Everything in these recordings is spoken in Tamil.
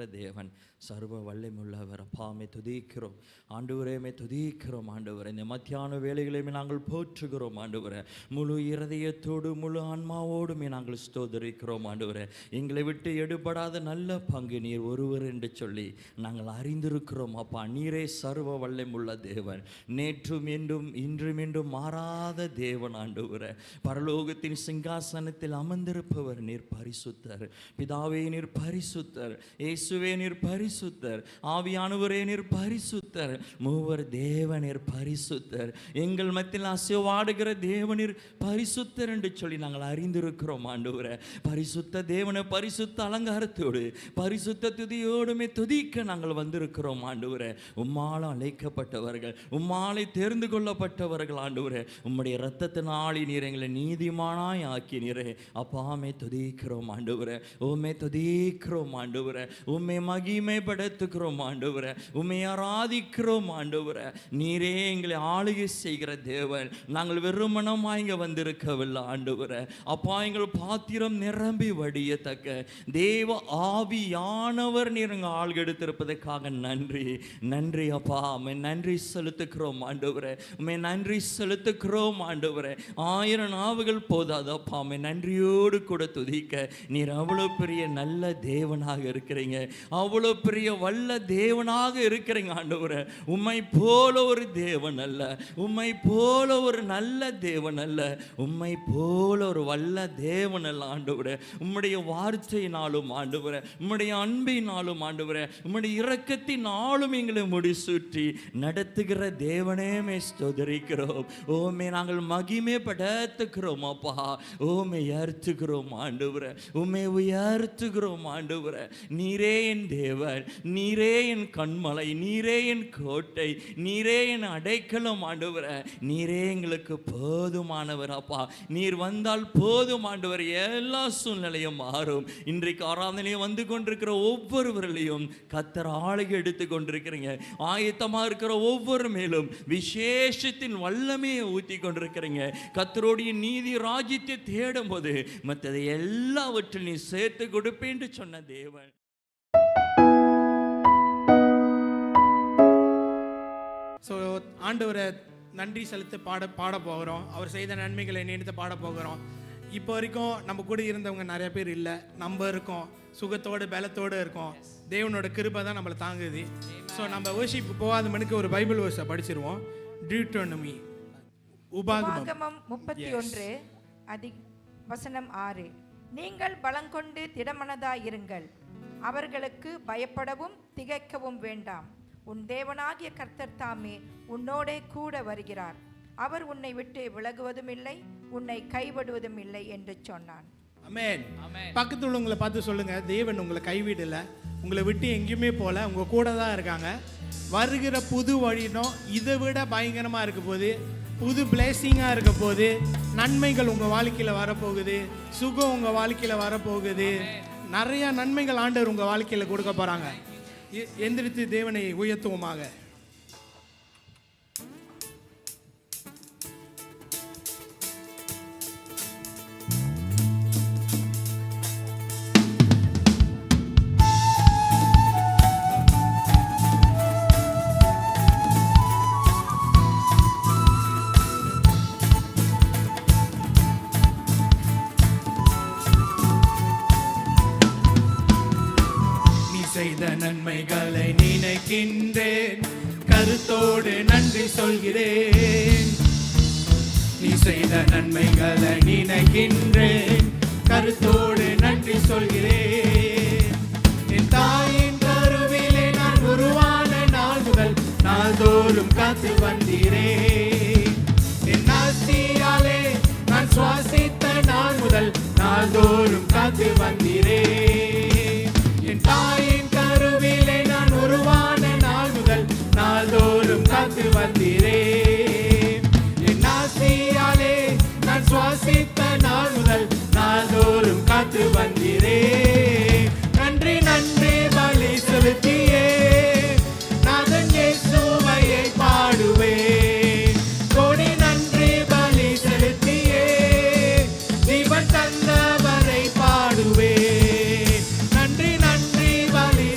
செய்கிற தேவன், சர்வ வல்லமையுள்ளவர். அப்பாமே துதிக்கிறோம் ஆண்டவரேமே, துதிக்கிறோம் ஆண்டவரே. இந்த மத்தியான வேளைகளையுமே நாங்கள் போற்றுகிறோம் ஆண்டவரே. முழு இருதயத்தோடு முழு ஆன்மாவோடுமே நாங்கள் ஸ்தோதரிக்கிறோம் ஆண்டவரே. எங்களை விட்டு எடுபடாத நல்ல பங்கு நீர் ஒருவர் என்று சொல்லி நாங்கள் அறிந்திருக்கிறோம் அப்பா. நீரே சர்வ வல்லமையுள்ள தேவன், நேற்றும் என்றும் இன்றும் என்றும் மாறாத தேவன் ஆண்டவரே. பரலோகத்தின் சிங்காசனத்தில் அமர்ந்திருப்பவர் நீர் பரிசுத்தர். பிதாவே நீர் பரிசுத்தர், இயேசுவே நீர் பரிசுத்தர், ஆவியானவரே நீர் பரிசுத்தர், மூவர் தேவனீர் பரிசுத்தர், எங்கள் மத்தியில் அசைவாடுகிற தேவனீர் பரிசுத்தர் என்று சொல்லி நாங்கள் அறிந்திருக்கிறோம் ஆண்டவரே. பரிசுத்த தேவனை பரிசுத்த அலங்காரத்தோடு பரிசுத்த துதியோடுமே துதிக்க நாங்கள் வந்திருக்கிறோம் ஆண்டவரே. உம்மால் அழைக்கப்பட்டவர்கள், உம்மாலை தெரிந்து கொள்ளப்பட்டவர்கள் ஆண்டவரே. உம்முடைய இரத்தத்தினாலே நீர் எங்களை நீதிமானாய் ஆக்கினீரே. அப்பாமே துதிக்கிறோம் ஆண்டவரே, உம்மை துதிக்கிறோம் ஆண்டவரே, உம்மை மகிமைப்படுத்துகிறோம் ஆண்டவரே, உம்மை ஆராதிக்கிறோம் ஆண்டவரே. நீரே எங்களை ஆளுகை செய்கிற தேவன். நாங்கள் வெறுமனமாக இங்கே வந்திருக்கவில்லை ஆண்டவரே. அப்பா, எங்கள் பாத்திரம் நிரம்பி வடியத்தக்க தேவ ஆவியானவர் நீர் எங்கள் ஆள்கள் எடுத்திருப்பதற்காக நன்றி. நன்றி அப்பா, உம்மை நன்றி செலுத்துகிறோம் ஆண்டவரே, உம்மை நன்றி செலுத்துகிறோம் ஆண்டவரே. 1000 நாவுகள் போதாது அப்பா, உம்மை நன்றியோடு கூட துதிக்க. நீர் அவ்வளோ பெரிய நல்ல தேவனாக இருக்கிறீங்க, அவ்வளோ பெரிய வல்ல தேவனாக இருக்கிறீங்க ஆண்டவரே. உம்மை போல ஒரு தேவன் அல்ல, உம்மை போல ஒரு நல்ல தேவன் அல்ல, உம்மை போல ஒரு வல்ல தேவன் அல்ல ஆண்டவரே. உம்முடைய வார்த்தையினாலும் ஆண்டவரே, உம்முடைய அன்பினாலும் ஆண்டவரே, உம்முடைய இரக்கத்தினாலும் எங்களை முடிசூற்றி நடத்துகிற தேவனே ஸ்தோத்திரிக்கிறோம். ஓமே நாங்கள் மகிமைப்படுத்துகிறோம் அப்பா, ஓமை உயர்த்துகிறோம் ஆண்டவரே, உம்மை உயர்த்துகிறோம் ஆண்டவரே. நீரே என் தேவன், நீரே என் கண்மலை, நீரே என் கோட்டை, நீரே என் அடைக்கலம் ஆண்டவரே. நீரே எங்களுக்கு போதுமானவர் அப்பா. நீர் வந்தால் போதும் ஆண்டவர், எல்லா சூழ்நிலையும் மாறும். இன்றைக்கு ஆராதனையும் வந்து கொண்டிருக்கிற ஒவ்வொருவர்களையும் கர்த்தர் ஆளுகை எடுத்து கொண்டிருக்கிறீங்க. ஆயத்தமாக இருக்கிற ஒவ்வொரு மேலும் விசேஷத்தின் வல்லமையை ஊற்றி கொண்டிருக்கிறீங்க. கர்த்தருடைய நீதி ராஜ்யத்தை தேடும் போது மற்றதை எல்லாவற்றிலும் நீ சேர்த்து கொடுப்பேன் சொன்ன தேவன். ஸோ ஆண்டவரை நன்றி செலுத்த பாட போகிறோம். அவர் செய்த நன்மைகளை நினைத்து பாட போகிறோம். இப்போ வரைக்கும் நம்ம கூட இருந்தவங்க நிறைய பேர் இல்லை, நம்ம இருக்கோம், சுகத்தோடு பலத்தோடு இருக்கோம். தேவனோட கிருபை தான் நம்மளை தாங்குது. ஸோ நம்ம வர்ஷிப் போகாத மணிக்கு ஒரு பைபிள் வேர்ஸை படிச்சிருவோம். டியூட்டோனமி, உபாகமம் 31 வசனம் 6. நீங்கள் பலங்கொண்டு திடமனதாயிருங்கள், அவர்களுக்கு பயப்படவும் திகைக்கவும் வேண்டாம். உன் தேவனாகிய கர்த்தர் தாமே உன்னோடே கூட வருகிறார். அவர் உன்னை விட்டு விலகுவதும் இல்லை, உன்னை கைவிடுவதும் இல்லை என்று சொன்னான். ஆமென். பக்கத்துல உள்ளவங்களை பார்த்து சொல்லுங்க, தேவன் உங்களை கைவிடல, உங்களை விட்டு எங்கேயுமே போல, உங்க கூட தான் இருக்காங்க. வருகிற புது வழினோம் இதை விட பயங்கரமா இருக்க போது, புது பிளேசிங்காக இருக்க போது, நன்மைகள் உங்கள் வாழ்க்கையில் வரப்போகுது, சுகம் உங்கள் வாழ்க்கையில் வரப்போகுது, நிறையா நன்மைகள் ஆண்டவர் உங்கள் வாழ்க்கையில் கொடுக்க போகிறாங்க. எந்திரித்து தேவனை உயர்த்துவோமாக. செய்த நன்மைகளை நினைக்கின்றேன், கருத்தோடு நன்றி சொல்கிறேன். நீ செய்த நன்மைகளை நினைக்கின்றேன், கருத்தோடு நன்றி சொல்கிறேன். என் தாயின் கருவிலே நான் உருவான நாள் முதல் நாள்தோறும் காத்து வந்தீரேன். என் ஆசியாலே நான் சுவாசித்த நாள் முதல் நாள்தோறும் காத்து வந்தீரேன். என் தாயின் கருவிலே நான் உருவான நாள் முதல் நாள்தோறும் காத்து வந்தீரேன். என் ஆசியாலே நான் சுவாசித்த நாள் முதல் நாள்தோறும் காத்து வந்தீரேன். நன்றி நன்றி பலி செலுத்தியே நாதன் இயேசுவையை பாடுவேன். கோடி நன்றி பலி செலுத்தியே ஜீவன் தந்தவரை பாடுவேன். நன்றி நன்றி பலி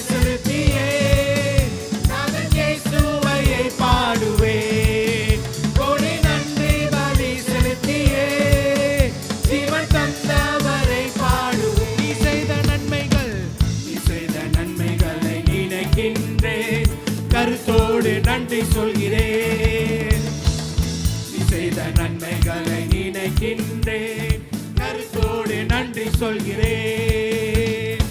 நினைக்கின்றேன், கருத்தோடு நன்றி சொல்கிறேன்.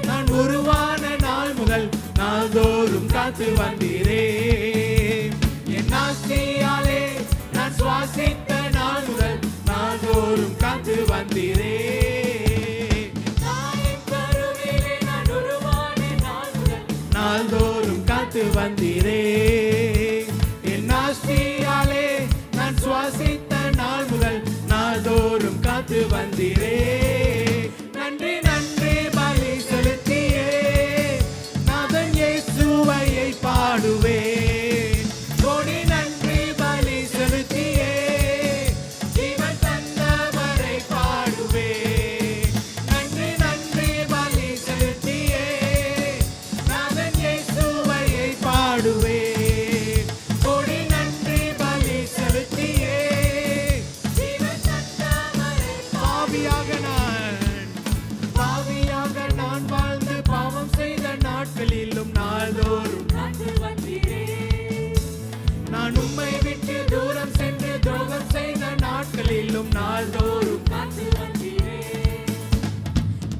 நான் உருவான நாள் முதல் நாள்தோறும் காத்து வந்தீரே. என் ஆசையாலே நான் சுவாசித்த நாள் முதல் நாள்தோறும் காத்து வந்தீரே. நாள்தோறும் காத்து வந்தீரே. என் ஆசையாலே நான் சுவாசித்த நாள் முதல் நாள்தோறும் காத்து வந்தீரே. நன்றி நன்றி பலி செலுத்தியே நாதன் இயேசுவையை பாடுவேன். கோடி நன்றி பலி செலுத்தியே ஜீவன் தந்தவரை பாடுவேன். நன்றி நன்றி பலி செலுத்தியே நாதன் இயேசுவையை பாடுவேன். கோடி நன்றி பலி செலுத்தியே ஜீவன் தந்தவரை பாவியாக நான் வாழ்ந்து பாவம் செய்த நாட்களிலும் நாள்தோறும் நான் உம்மை விட்டு தூரம் சென்று துரோகம் செய்த நாட்களிலும் நாள்தோறும்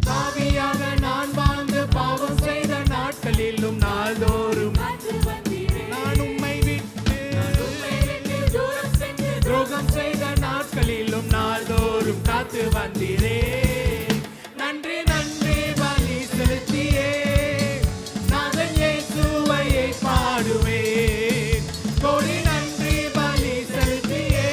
பாவியாக நான் வாழ்ந்து பாவம் செய்த நாட்களிலும் நாள்தோறும் நான் உம்மை விட்டு துரோகம் செய்த நாட்களிலும் நாள்தோறும் காத்து வந்தீரே. நன்றி நன்றி பலி செலுத்தியே நாதன் இயேசுவையை பாடுவேன். கோடி நன்றி பலி செலுத்தியே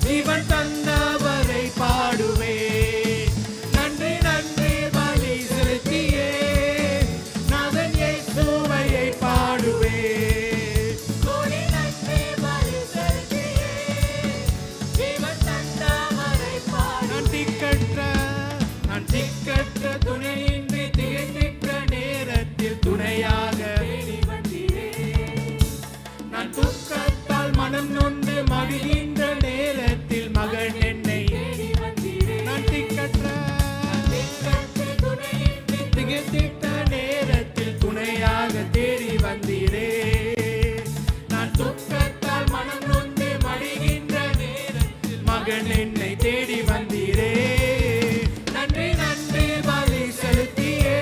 ஜீவன் தந்தவரை பாடுவேன். நன்றி நன்றி பலி செலுத்தியே நாதன் இயேசுவையை பாடுவேன். கோடி நன்றி பலி செலுத்தியே ஜீவன் தந்தவரை பாடுவேன். நான் திக்கற்ற துணையின்றி திகைத்திட்ட நேரத்தில் துணையாக நான் துக்கத்தால் மனம் நொந்து மடிகின்ற நேரத்தில் மகன் என்னை நான் திக்கற்ற திகைத்திட்ட நேரத்தில் துணையாக தேடி வந்தீரே. நான் துக்கத்தால் மனம் நொந்து மடிகின்ற நேரத்தில் மகன் என்னை தேடி வந்தீரே. நன்றி நன்றி பலி செலுத்தியே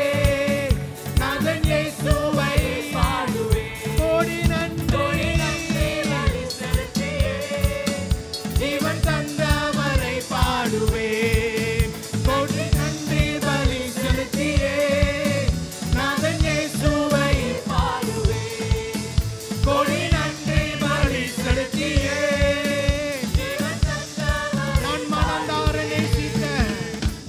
நாதன் இயேசுவை பாடுவேன். கோடி நன்றி பலி செலுத்தியே ஜீவன் தந்தவரை பாடுவேன். கோடி நன்றி பலி செலுத்தியே நாதன் இயேசுவை பாடுவேன். கோடி நன்றி பலி செலுத்தியே ஜீவன் தந்தவரை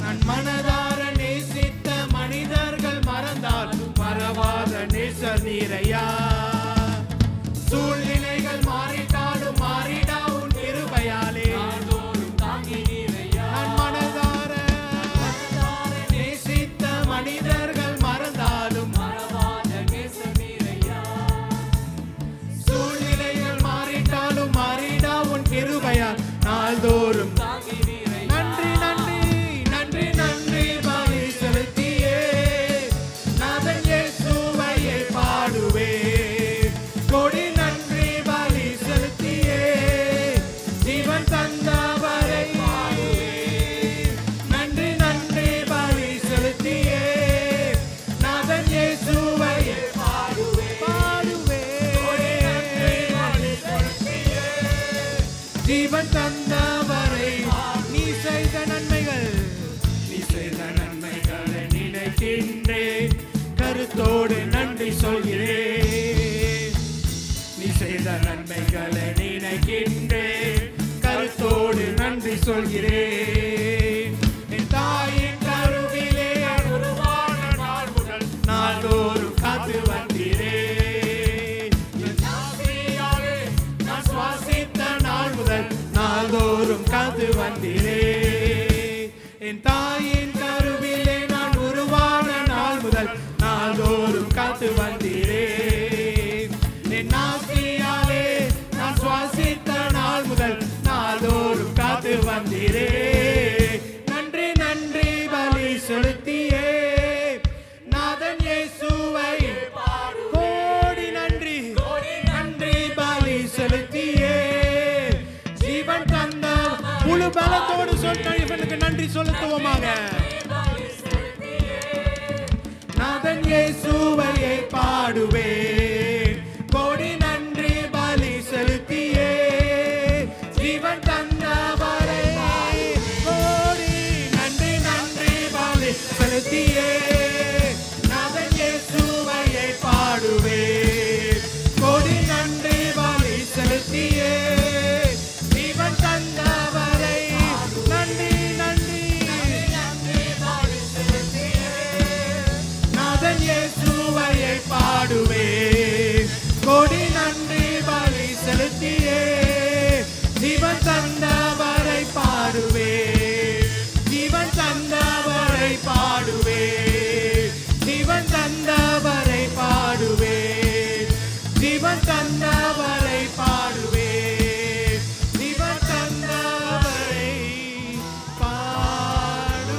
நான் மனதார நேசித்த மனிதர்கள் மறந்தாலும் மறவாத நேசர் நீரையா. சூழ்நிலைகள் மாறிட்டாலும் மாறிடா உன் கிருபையாலே நான் மனதார நேசித்த மனிதர்கள் மறந்தாலும் சூழ்நிலைகள் மாறிட்டாலும் மாறிடா உன் கிருபையால் நாள்தோறும் நன்றி நன்றி நன்றி நன்றி பலி செலுத்தியே நாதன் இயேசுவையை பாடுவேன். கோடி நன்றி பலி செலுத்தியே ஜீவன் தந்தவரை பாடுவேன். நன்றி நன்றி பலி செலுத்தியே நாதன் இயேசுவையை ஜீவன் தந்தவரை நீ செய்த நன்மைகளை நினைக்கின்றேன், கருத்தோடு நன்றி சொல்கிறேன். நீ செய்த நன்மைகளை நினைக்கின்றேன், கருத்தோடு நன்றி சொல்கிறேன். என் தாயின் கருவிலே உருவான நாள் முதல் நாள்தோறும் காத்து வந்தீரே. என் ஆவியாலே நான் சுவாசித்த நாள் முதல் நாள்தோறும் காத்து வந்தீரே. என் தாயின் கருவிலே நான் உருவான நாள் முதல் நாள்தோறும் காத்து வந்தீரே. என் ஆவியாலே நான் சுவாசித்த நாள் முதல் நாள்தோறும் காத்து வந்தீரே. நன்றி நன்றி பலி செலுத்தியே நாதன் இயேசுவை கோடி நன்றி நன்றி பலி செலுத்தியே ஜீவன் சொன்னவனுக்கு நன்றி செலுத்துவோமாக. நாதன் இயேசுவையே பாடுவேன், கோடி நன்றி பலி செலுத்தியே ஜீவன் தந்தவரை, கோடி நன்றி நன்றி பலி செலுத்தியே நாதன் இயேசுவையே பாடுவேன், கோடி நன்றி பலி செலுத்தியே ஜீவன் தந்தவரை, நன்றி நன்றி நாதன் இயேசுவையே பாடுவேன், கோடி நன்றி பலி செலுத்தியே ஜீவன் தந்தவரை பாடுவேன், ஜீவன் தந்தவரை பாடுவேன், ஜீவன் தந்தவரை பாடுவேன், ஜீவன் தந்தவரை பாடுவேன், ஜீவன் தந்தவரை பாடுவேன்.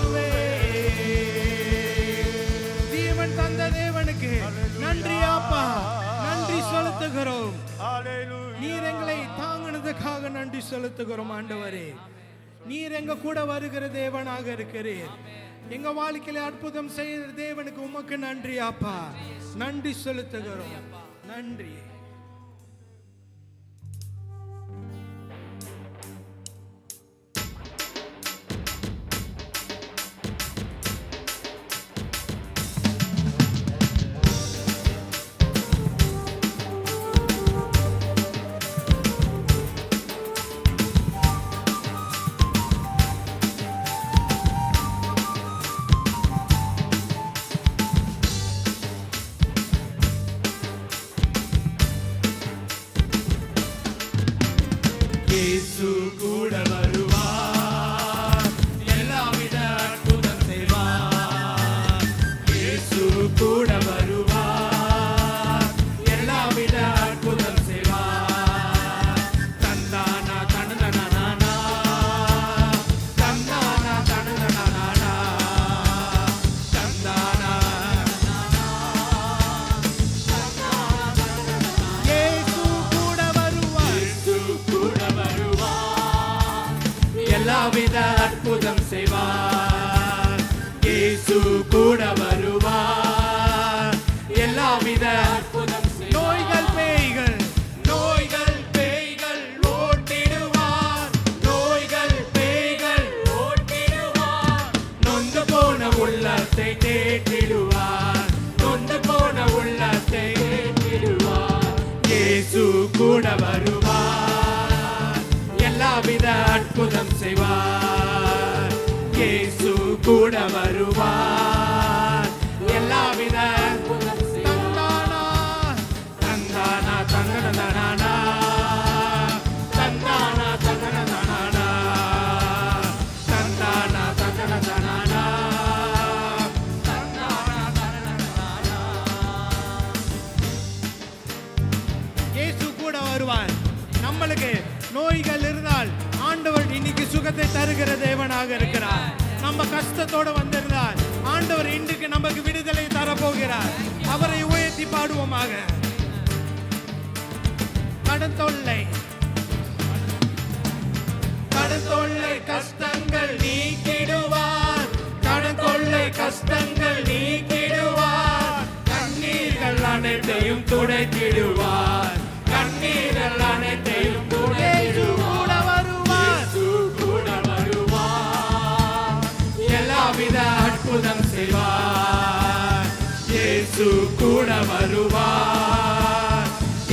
ஜீவன் தந்த தேவனுக்கு நன்றி அப்பா, நன்றி செலுத்துகிறோம். நீர் எங்களை தாங்கினதுக்காக நன்றி செலுத்துகிறோம் ஆண்டவரே. நீர் எங்க கூட வருகிற தேவனாக இருக்கிறீர். எங்க வாழ்க்கையில அற்புதம் செய்கிற தேவனுக்கு உமக்கு நன்றி அப்பா, நன்றி செலுத்துகிறோம். நன்றி. இயேசு கூட வருவார், எல்லாவித அற்புதம் செய்வார். இயேசு கூட வருவார், எல்லாவித அற்புதம் செய்வார். தந்தானா தனதனனா, தந்தானா தனதனனா, தந்தானா. இயேசு கூட வருவார், எல்லாவித அற்புதம் செய்வார். இயேசு கூட வருவார், எல்லாவித அற்புதம் செய்வார். நோய்கள் பேய்கள், நோய்கள் பேய்கள் ஓட்டிடுவார், நோய்கள் பேய்கள் ஓட்டிடுவார். நொந்து போன உள்ளத்தை தேற்றிடுவார், நொந்து போன உள்ளத்தை தேற்றிடுவார். இயேசு கூட வருவார், எல்லாவித அற்புதம் செய்வார். இயேசு கூட வருவார், எல்லாவித அற்புதம் செய்வார். தந்தானா தந்தனதனானா, தந்தானா தந்தனதனானா, தந்தானா தந்தனதனானா, தந்தானா தந்தனதனானா. இயேசு கூட வருவார். நம்மளுக்கு நோய்கள் இருந்தால் ஆண்டவர் இன்னைக்கு சுகத்தை தருகிற தேவனாக இருக்கிறார். நம்ம கஷ்டத்தோட வந்திருந்தால் ஆண்டவர் இன்றைக்கு நமக்கு விடுதலை தரப்போகிறார். அவரை உயர்த்தி பாடுவோமாக. கடன் தொல்லை, கடன் தொல்லை கஷ்டங்கள் நீக்கிடுவார், கடன் தொல்லை கஷ்டங்கள் நீக்கிடுவார். கண்ணீர்கள் அனைத்தையும் துடைத்திடுவார், கண்ணீர்கள் அனைத்தையும் கூட வருவார், கூட வருவார். எல்லாவித அற்புதம் செய்வார். இயேசு கூட வருவார்,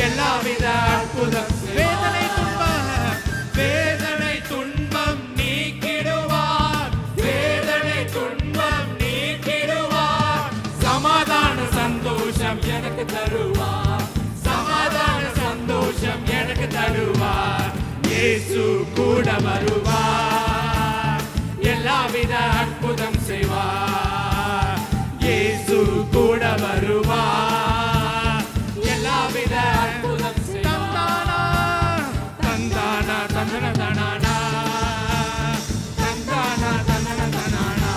எல்லாவித அற்புதம் செய்வார். வேதனை துன்பம் நீக்கிடுவார், வேதனை துன்பம் நீக்கிடுவார். சமாதான சந்தோஷம் எனக்கு தருவார், சமாதான சந்தோஷம் எனக்கு தருவார். இயேசு கூட வருவார், எல்லாவித அற்புதம் செய்வார். இயேசு கூட வருவார், எல்லாவித அற்புதம் செய்வார். தந்தானா தந்தனதனானா, தந்தானா தந்தனதனானா,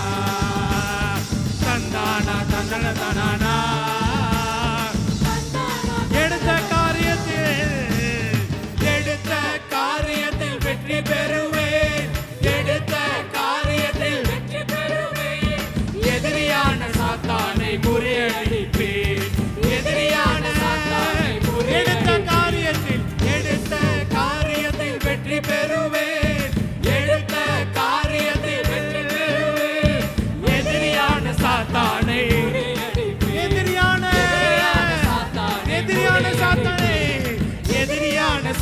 தந்தானா தந்தனதனானா. எடுத்த காரியத்தில் வெற்றி பெறுவே,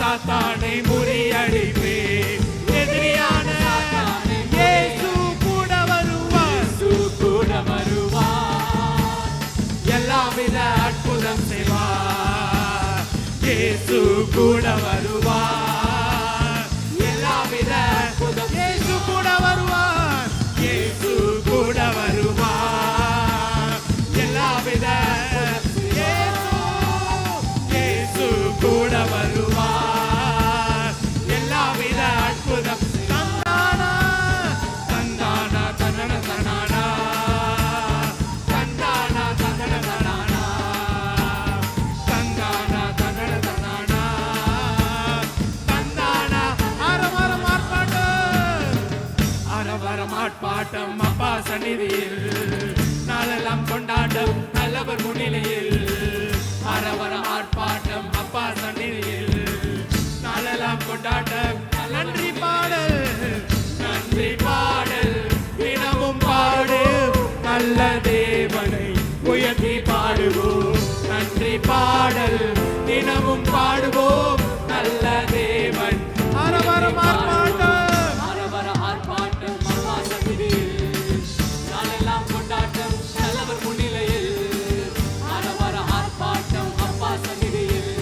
சாத்தானை முறியடிப்பேன். எதிரியான இயேசு கூட வருவார், கூட வருவார். எல்லாவித அற்புதம் செய்வார். இயேசு கூட வருவார், எல்லாவித அற்புதம். இயேசு கூட வருவார், இயேசு கூட வருவார், எல்லாவித. இயேசு கூட வருவார், எல்லாவித அற்புதம். தந்தானா தந்தானா தனன தனானா, தந்தானா தனன தனானா, தந்தானா தனன தனானா, தந்தானா. அரவரம் ஆர்ப்பாட்டம், அரவரம் ஆர்ப்பாட்டம் அப்பா சந்நிதியில், நாளெல்லாம் கொண்டாட்டம் நல்லவர் முன்னிலையில். அரவரம் ஆர்ப்பாட்டம் அப்பா சந்நிதியில், நாளெல்லாம் கொண்டாட்டம். நன்றி பாடல், நன்றி பாடல், தினமும் பாடு நல்ல தேவனை உயர்த்தி பாடுவோம். நன்றி பாடல், தினமும் பாடுவோம் நல்ல தேவன். அரவரம் ஆர்ப்பாட்டம், அரவர ஆர்ப்பாட்டம் அப்பா சந்நிதியில், நாளெல்லாம் கொண்டாட்டம் நல்லவர் முன்னிலையில். அரவர ஆர்ப்பாட்டம் அப்பா சந்நிதியில்,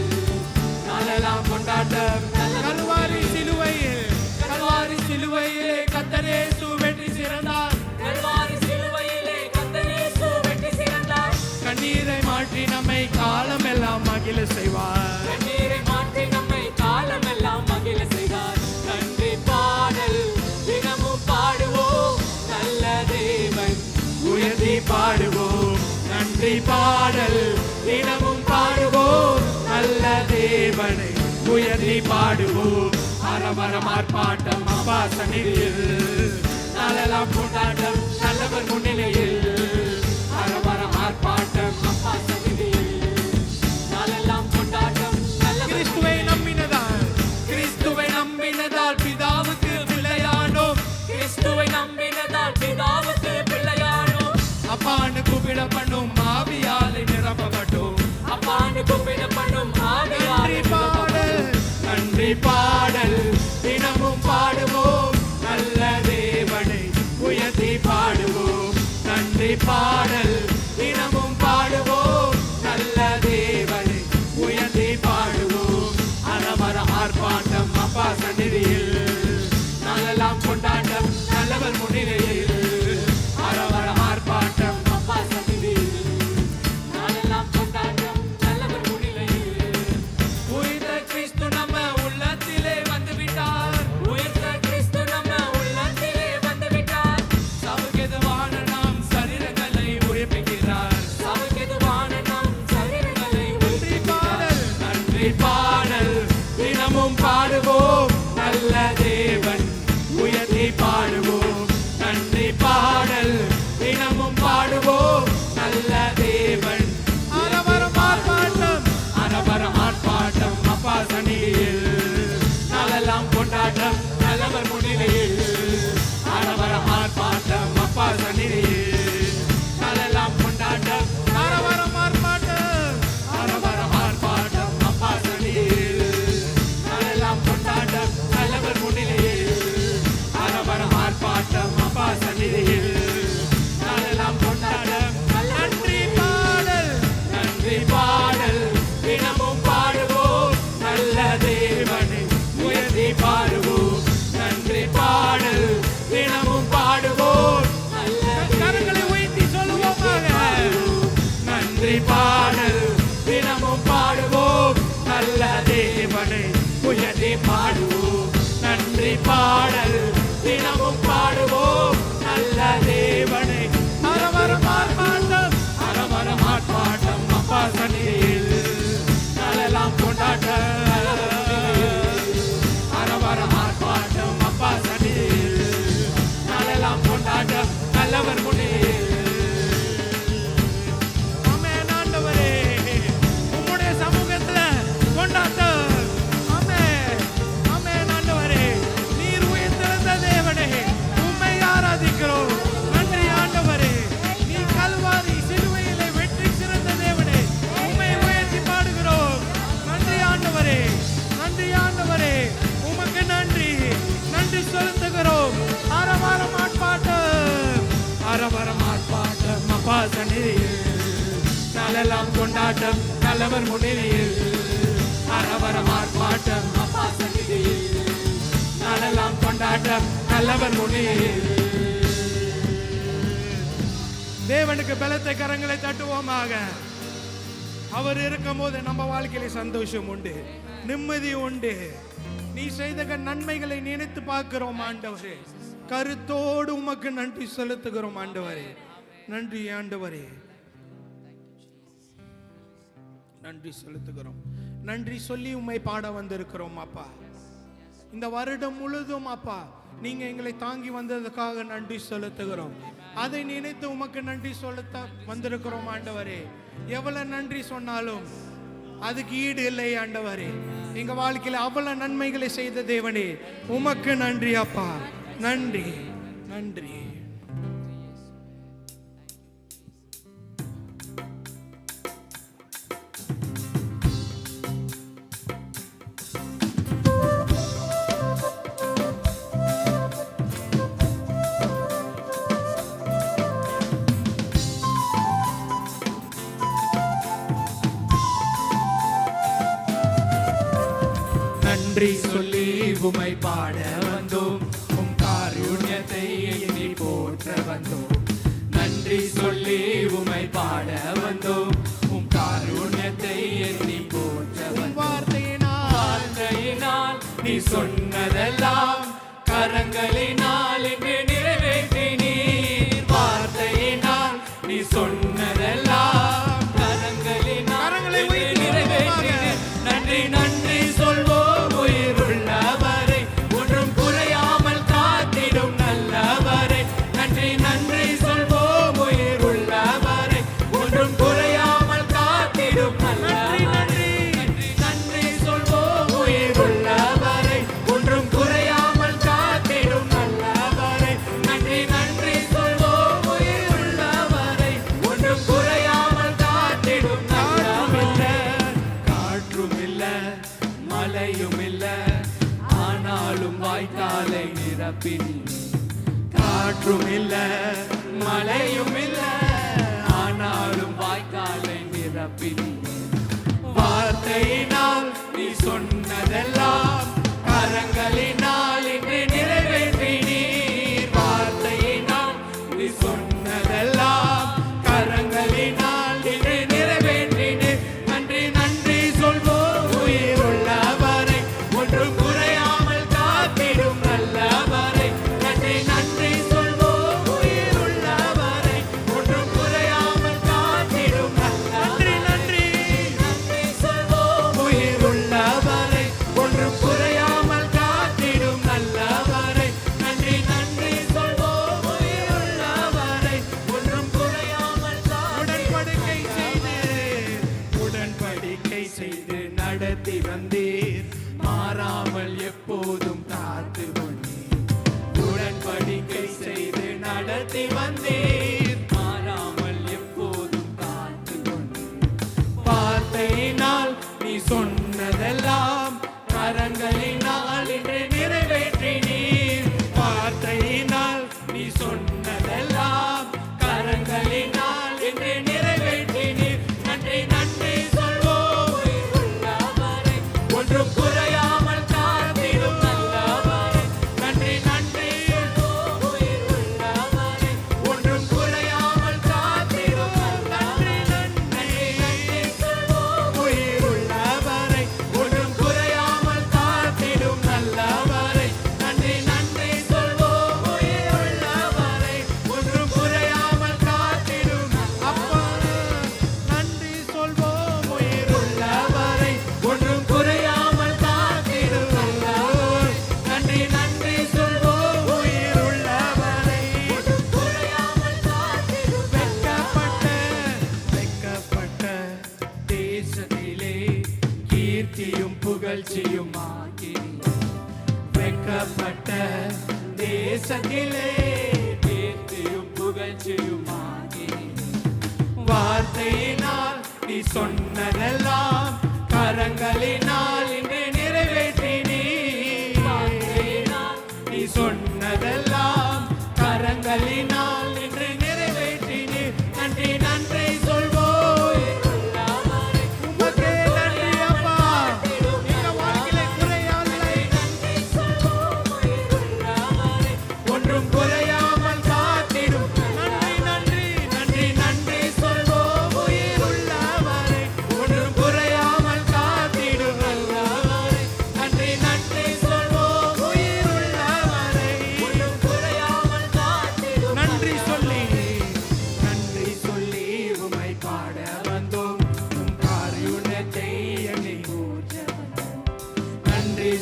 நாளெல்லாம் கொண்டாட்டம். கல்வாரி சிலுவையில், கல்வாரி சிலுவையிலே கர்த்தர் இயேசு வெற்றி சிறந்தார். கல்வாரி சிலுவையிலே கர்த்தர் இயேசு வெற்றி சிறந்தார். கண்ணீரை மாற்றி நம்மை காலமெல்லாம் மகிழ செய்வார். கண்ணீரை மாற்றி நம்மை காலமெல்லாம் மகிழ செய்தார். நன்றி பாடல் தினமும் பாடுவோம் நல்ல தேவன் உயர்த்தி பாடுவோம். நன்றி பாடல், தினமும் பாடுவோம் நல்ல தேவனை உயர்த்தி பாடுவோம். அரவரம் ஆர்ப்பாட்டம் அப்பா சந்நிதியில், நாளெல்லாம் கொண்டாட்டம் நல்லவர் முன்னிலையில். அரவரம் ஆர்ப்பாட்டம் அப்பா சந்நிதியில், நாளெல்லாம் கொண்டாட்டம் நல்லவர் கிறிஸ்துவை நம்பினதால், கிறிஸ்துவை நம்பினதால் பிதாவுக்கு பிள்ளையானோம். கிறிஸ்துவை நம்பினதால் பிதாவுக்கு பிள்ளையானோம். அப்பான்னு கூப்பிடப்படும் ஆவியாலே நிரப்பப்பட்டோம். அப்பான்னு கூப்பிடப்படும் நன்றி ஆவியாலே பாடல், நன்றி பாடல், தினமும் பாடுவோம் நல்ல தேவனை உயர்த்தி பாடுவோம். நன்றி பாடல், தினமும் பாடுவோம் நல்ல தேவனை உயர்த்தி பாடுவோம். அரவர ஆர்ப்பாட்டம் அப்பா சந்நிதியில், நாளெல்லாம் கொண்டாட்டம் நல்லவர் முன்னிலையில். அரவர ஆர்ப்பாட்டம் அப்பா சந்நிதியில், நாளெல்லாம் கொண்டாட்டம் நல்லவர் முன்னிலையில். உயிர்த்த கிறிஸ்து நம்ம உள்ளத்திலே வந்து விட்டார். உயிர்த்த கிறிஸ்து நம்ம உள்ளத்திலே வந்துவிட்டார். சவுகெதுவான நாம் சரீரங்களை உயிர்ப்பிக்கிறார். சவுக்கெதுவான நம் சரீரங்களை நன்றி பாடல், நன்றி பாடல், தினமும் பாடுவோம் நல்ல தேவன் உயர்த்தி பாடுவோம். நன்றி பாடல், தினமும் பாடுவோம் நல்ல தேவன். அரவரம் ஆர்ப்பாட்டம், அரவரம் ஆர்ப்பாட்டம் அப்பா சந்நிதியில், நாளெல்லாம் கொண்டாட்டம் நல்லவர் முன்னிலையில். அரவரம் ஆர்ப்பாட்டம் அப்பா சந்நிதியில், நாளெல்லாம் கொண்டாட்டம். அரவரம் ஆர்ப்பாட்டம், அரவரம் ஆர்ப்பாட்டம் அப்பா சந்நிதியில், நாளெல்லாம் கொண்டாட்டம் நல்லவர் முன்னிலையில். அரவரம் ஆர்ப்பாட்டம் அப்பா சந்நிதியில், நாளெல்லாம் கொண்டாட்டம். நன்றி பாடல், நன்றி பாடல், தினமும் பாடுவோம் நல்ல தேவனை உயர்த்தி பாடுவோம். நன்றி பாடல், தினமும் பாடுவோம் நல்ல. கரங்களை உயர்த்தி சொல்லுவோமாக. நன்றி பாடல், தினமும் பாடுவோம் நல்ல தேவனை உயர்த்தி பாடுவோம். நன்றி பாடல், தினமும் பாடுவோம் நல்ல தேவனை. அரவரம் ஆர்ப்பாட்டம், அரவரம் ஆர்ப்பாட்டம் அப்பா சந்நிதியில், நாளெல்லாம் கொண்டாட்டம். அரவரம் ஆர்ப்பாட்டம் அப்பா சந்நிதியில், நாளெல்லாம் கொண்டாட்டம் நல்லவர் முன்னிலையில். ஆமென் ஆண்டவரே, உம்முடைய சமூகத்துல கொண்டாட்டம். ஆமென், ஆமென் ஆண்டவரே, நீர் உயிர்த்தெழுந்த தேவனே, கொண்டாட்டம் நல்லவர் முன்னிலையில், அரவரம் ஆர்ப்பாட்டம் அப்பா சந்நிதியில் நாளெல்லாம் கொண்டாட்டம் நல்லவர் முன்னிலையில். தேவனுக்கு பலத்த கரங்களை தட்டுவோமாக. அவர் இருக்கும் போது நம்ம வாழ்க்கையில சந்தோஷம் உண்டு, நிம்மதி உண்டு. நீ செய்த நன்மைகளை நினைத்து பார்க்கிறோம் ஆண்டவரே. கருத்தோடு உமக்கு நன்றி செலுத்துகிறோம் ஆண்டவரே. நன்றி ஆண்டவரே, நன்றி செலுத்துகிறோம். நன்றி சொல்லி உம்மை பாட வந்திருக்கிறோம் அப்பா. இந்த வருடம் முழுதும் அப்பா நீங்க எங்களை தாங்கி வந்ததுக்காக நன்றி செலுத்துகிறோம். அதை நினைத்து உமக்கு நன்றி செலுத்த வந்திருக்கிறோம் ஆண்டவரே. எவ்வளவு நன்றி சொன்னாலும் அதுக்கு ஈடு இல்லை ஆண்டவரே. எங்க வாழ்க்கையில அவ்வளவு நன்மைகளை செய்த தேவனே, உமக்கு நன்றி அப்பா. நன்றி நன்றி. நன்றி சொல்லி உமை பாட வந்தோம், உம் காருண்யத்தை எண்ணி போற்ற வந்தோம். நன்றி சொல்லி உமை பாட வந்தோம், உம் காருண்யத்தை எண்ணி போற்ற வந்தோம். வார்த்தையினால் நீ சொன்னதெல்லாம் கரங்களினால் இன்று நிறைவேற்றினீர். வார்த்தையினால் நீ சொன்னதெல்லாம் கரங்களினால் இன்று நிறைவேற்றினீர். நன்றி நன்றி சொல்வோம் உயிருள்ளவரை, ஒன்றும் குறையாமல் காத்திடும் நல்லவரை. நன்றி நன்றி சொல்வோம் உயிருள்ளவரை, ஒன்றும் குறையாமல் காத்திடும் நல்லவரை. நன்றி நன்றி சொல்வோம் உயிருள்ளவரை, ஒன்றும் குறையாமல் காத்திடும் நல்லவரை. நன்றி நன்றி சொல்வோம் உயிருள்ளவரை, ஒன்றும் குறையாமல் காத்திடும் நல்லவரை. காற்றும் இல்ல மழையும் இல்ல, ஆனாலும் வாய்க்காலை நிரப்பினி. காற்றும் இல்ல மழையும் இல்ல, ஆனாலும் வாய்க்காலை நிரப்பினி. வார்த்தையினால் நீ சொன்னதெல்லாம் கரங்களினால் இன்று நிறைவேற்றினீர். வார்த்தையினால் நீ சொன்னதெல்லாம் கரங்களினால் இன்று நிறைவேற்றினீர். நன்றி நன்றி சொல்வோம் உயிருள்ளவரை, ஒன்றும் குறையாமல் காத்திடும் நல்லவரை. நன்றி நன்றி சொல்வோம் உயிருள்ளவரை, ஒன்றும் குறையாமல் காத்திடும் நல்லவரை. நன்றி நன்றி சொல்வோம் உயிருள்ளவரை, ஒன்றும் குறையாமல் காத்திடும் நல்லவரை. நன்றி நன்றி சொல்வோம் உயிருள்ளவரை, ஒன்றும் குறையாமல் உடன்படிக்கை செய்து நடத்தி வந்தீர். மாறாமல் எப்போதும் காத்து வந்தீர். உடன்படிக்கை செய்து நடத்தி வந்தீர். மாறாமல் எப்போதும் காத்து வந்தீர். வார்த்தையினால் நீ சொன்னதெல்லாம் கரங்களினால் இன்று நிறைவேற்றினீர். வார்த்தையினால் நீ சொன்னதெல்லாம் கரங்களினால் இன்று நிறைவேற்றினீர். நன்றி நன்றி சொல்வோம் உயிருள்ளவரை, ஒன்றும் குறையாமல் காத்திடும் நல்லவரை. நன்றி நன்றி சொல்வோம் உயிருள்ளவரை, ஒன்றும் குறையாமல் காத்திடும் நல்லவரை. நன்றி நன்றி சொல்வோம் உயிருள்ளவரை, ஒன்றும் குறையாமல் காத்திடும் நல்லவரை. நன்றி நன்றி சொல்வோம் உயிருள்ளவரை, ஒன்றும் குறையாமல் காத்திடும் அப்பா. நன்றி சொல்வோம் உயிருள்ளவரை, ஒன்றும் குறையாமல் காத்திடும் நல்லவரை. நன்றி நன்றி சொல்வோம் உயிருள்ளவரை, ஒன்றும் குறையாமல் காத்திடும். வெட்கப்பட்ட தேசத்திலே கீர்த்தியும் புகழ்ச்சியும் ஆக்கினீர். வெட்கப்பட்ட தேசத்திலே கீர்த்தியும் புகழ்ச்சியும் ஆக்கினீர். வார்த்தையினால் நீ சொன்னதெல்லாம் கரங்களினால் இன்று நிறைவேற்றினீர். வார்த்தையினால் நீ சொன்னதெல்லாம் கரங்களினால் இன்று நிறைவேற்றினீர். நன்றி நன்றி சொல்வோம்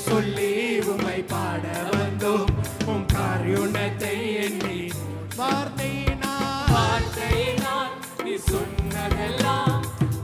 சொல்லி உமை பாட வந்தோம் உம் காருண்யத்தை எண்ணி வார்த்தையினால் நீ சொன்னதெல்லாம்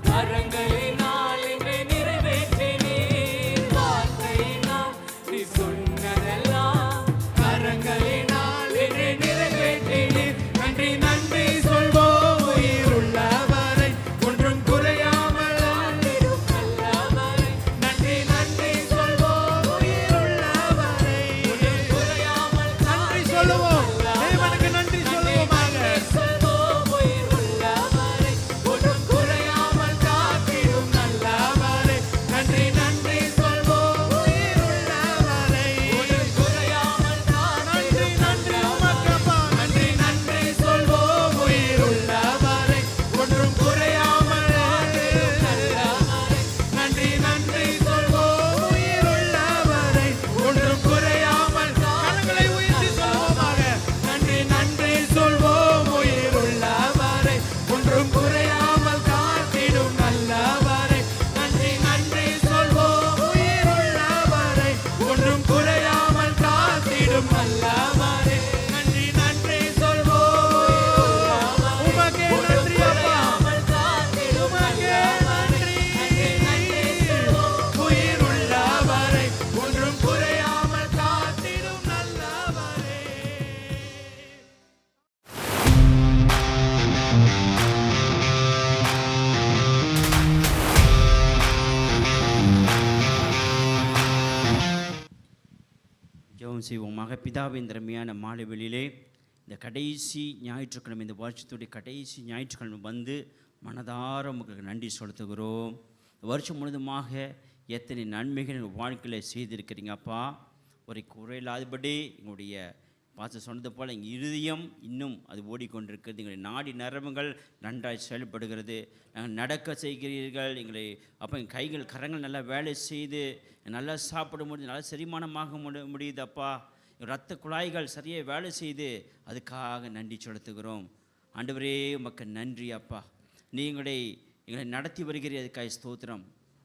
கரங்களினால் என்னை நிறைவேற்றினீர். வார்த்தையினால் நீ சொன்னதெல்லாம் கரங்களினால் என்னை நிறைவேற்றினீர். நன்றி நன்றி சொல்வோம் உயிருள்ளவரை ஒன்றும் குறையாமல் ஆண்டிடும் நல்லவரை. நன்றி நன்றி சொல்வோம் உயிருள்ளவரை ஒன்றும் குறையாமல் நன்றி சொல்லுவோம். தேவனுக்கு நன்றி சொல்லுவோமாக. சொல்வோம் உயிருள்ளவரை ஒன்றும் குறையாமல் காத்திடும் நல்லவரை. நன்றி நன்றி சொல்வோம் உயிருள்ளவரை ஒன்றும் குறையாமல் நன்றி நன்றி உமக்கப்பா. நன்றி நன்றி சொல்வோம் உயிருள்ளவரை ஒன்றும் குறையாமல் ஆண்டிடும் நல்லவரை. நன்றி நன்றி சொல்வோம் உயிருள்ளவரை ஒன்றும் குறையாமல் கரங்களை உயர்த்தி சொல்வோமாக. நன்றி நன்றி சொல்வோம் உயிருள்ளவரை ஒன்றும் குறையாமல் காத்திடும் நல்லவரை. நன்றி நன்றி சொல்வோம் உயிருள்ளவரை ஒன்றும் குறையாமல் காத்திடும் நல்லவரை. நன்றி நன்றி சொல்வோம். உமக்கே நன்றி அப்பா. உமக்கே நன்றி. உயிருள்ளவரை ஒன்றும் குறையாமல் காத்திடும் நல்லவரே. ஜெபம் செய்வோமாக. பிதாவின் திறமையான மாலை வெளியிலே இந்த கடைசி ஞாயிற்றுக்கிழமை, இந்த வருஷத்துடைய கடைசி ஞாயிற்றுக்கிழமை வந்து மனதார உங்களுக்கு நன்றி செலுத்துகிறோம். வருஷம் முழுதுமாக எத்தனை நன்மைகள் எங்கள் வாழ்க்கையில் செய்திருக்கிறீங்க அப்பா. ஒரு குறையில்லாதபடி எங்களுடைய பாச சொன்னது போல் எங்கள் இருதயம் இன்னும் அது ஓடிக்கொண்டிருக்கிறது. எங்களுடைய நாடி நரம்புகள் நன்றாய் செயல்படுகிறது. நாங்கள் நடக்க செய்கிறீர்கள் எங்களை. அப்போ எங்கள் கைகள் கரங்கள் நல்லா வேலை செய்து நல்லா சாப்பிட முடியுது, நல்லா செரிமானமாக முடியுது அப்பா. இரத்த குழாய்கள் சரியாக வேலை செய்து அதுக்காக நன்றி செலுத்துகிறோம். ஆண்டவரே உமக்கு நன்றி அப்பா. எங்களை நடத்தி வருகிற அதுக்காக ஸ்தோத்திரம்.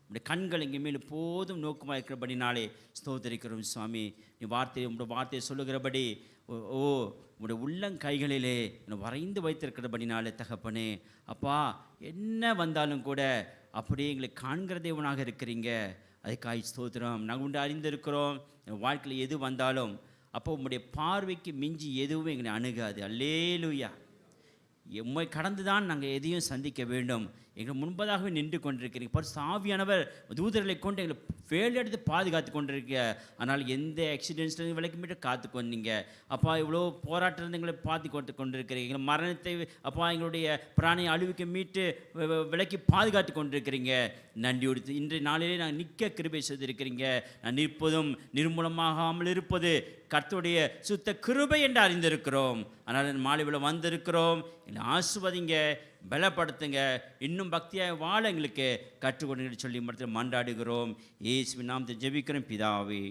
உடைய கண்கள் எங்கள் மேல் போதும் நோக்கமாக இருக்கிறபடினாலே ஸ்தோத்திரிக்கிறோம் சுவாமி. உங்களுடைய வார்த்தையை சொல்லுகிறபடி உங்களுடைய உள்ளங்கைகளிலே வரைந்து வைத்திருக்கிறபடினாலே தகப்பனே அப்பா, என்ன வந்தாலும் கூட அப்படியே எங்களை காண்கிற தேவனாக இருக்கிறீங்க. அதுக்காக ஸ்தோத்திரம். நாங்கள் உண்டு அறிந்திருக்கிறோம் வாழ்க்கையில் எது வந்தாலும் அப்போ உங்களுடைய பார்வைக்கு மிஞ்சி எதுவும் எங்களை அணுகாது. அல்லேலூயா. உம்மை கடந்து தான் நாங்கள் எதையும் சந்திக்க வேண்டும். எங்கள் முன்பதாகவே நின்று கொண்டிருக்கிறீங்க. பரிசுத்த ஆவியானவர் தூதர்களை கொண்டு எங்களை வேலையெடுத்து பாதுகாத்து கொண்டிருக்க. ஆனால் எந்த ஆக்சிடென்ட்ஸ்லேருந்து விலைக்கு மீட்டு காத்து கொண்டீங்க அப்பா. இவ்வளோ போராட்டம் எங்களை பார்த்து கொண்டிருக்கிறீங்க. எங்கள் மரணத்தை அப்பா எங்களுடைய பிராணியை அழிவுக்கு மீட்டு விலைக்கு பாதுகாத்து கொண்டிருக்கிறீங்க. நன்றி கொடுத்து இன்றைய நாளிலே நாங்கள் நிற்க கிருபை செய்திருக்கிறீங்க. நான் நிற்பதும் நிர்மூலமாகாமல் இருப்பது கர்த்தருடைய சுத்த கிருபை என்று அறிந்திருக்கிறோம். ஆனால் மாலைவில் வந்திருக்கிறோம். என்னை ஆசிர்வதிங்க, பலப்படுத்துங்க, இன்னும் பக்தியாக வாழ எங்களுக்கு கற்றுக்கொண்டு சொல்லி மட்டும் மன்றாடுகிறோம். இயேசுவின் நாமத்தை ஜெபிக்கிறோம் பிதாவே,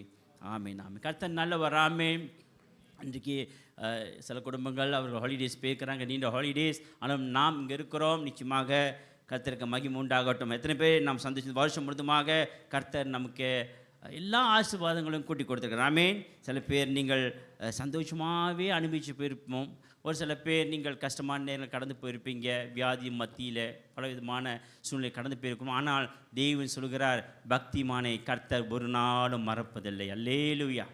ஆமென். ஆமென். கர்த்தர் நல்லவர். ஆமென். இன்றைக்கு சில குடும்பங்கள் அவர்கள் ஹாலிடேஸ் போய்க்கிறாங்க, நீண்ட ஹாலிடேஸ். ஆனால் நாம் இங்கே இருக்கிறோம். நிச்சயமாக கர்த்தருக்கு மகிமை உண்டாகட்டும். எத்தனை பேர் நாம் சந்திச்ச வருஷம் முழுதுமாக கர்த்தர் நமக்கு எல்லா ஆசீர்வாதங்களும் கூட்டி கொடுத்துருக்குறார். ஆமென். சில பேர் நீங்கள் சந்தோஷமாகவே அனுபவித்து போயிருப்போம். ஒரு சில பேர் நீங்கள் கஷ்டமான நேரங்கள் கடந்து போயிருப்பீங்க. வியாதி மத்தியில் பல விதமான சூழ்நிலை கடந்து போயிருக்கணும். ஆனால் தேவன் சொல்கிறார், பக்திமானை கர்த்தர் ஒரு நாளும் மறப்பதில்லை. அல்லேலூயா.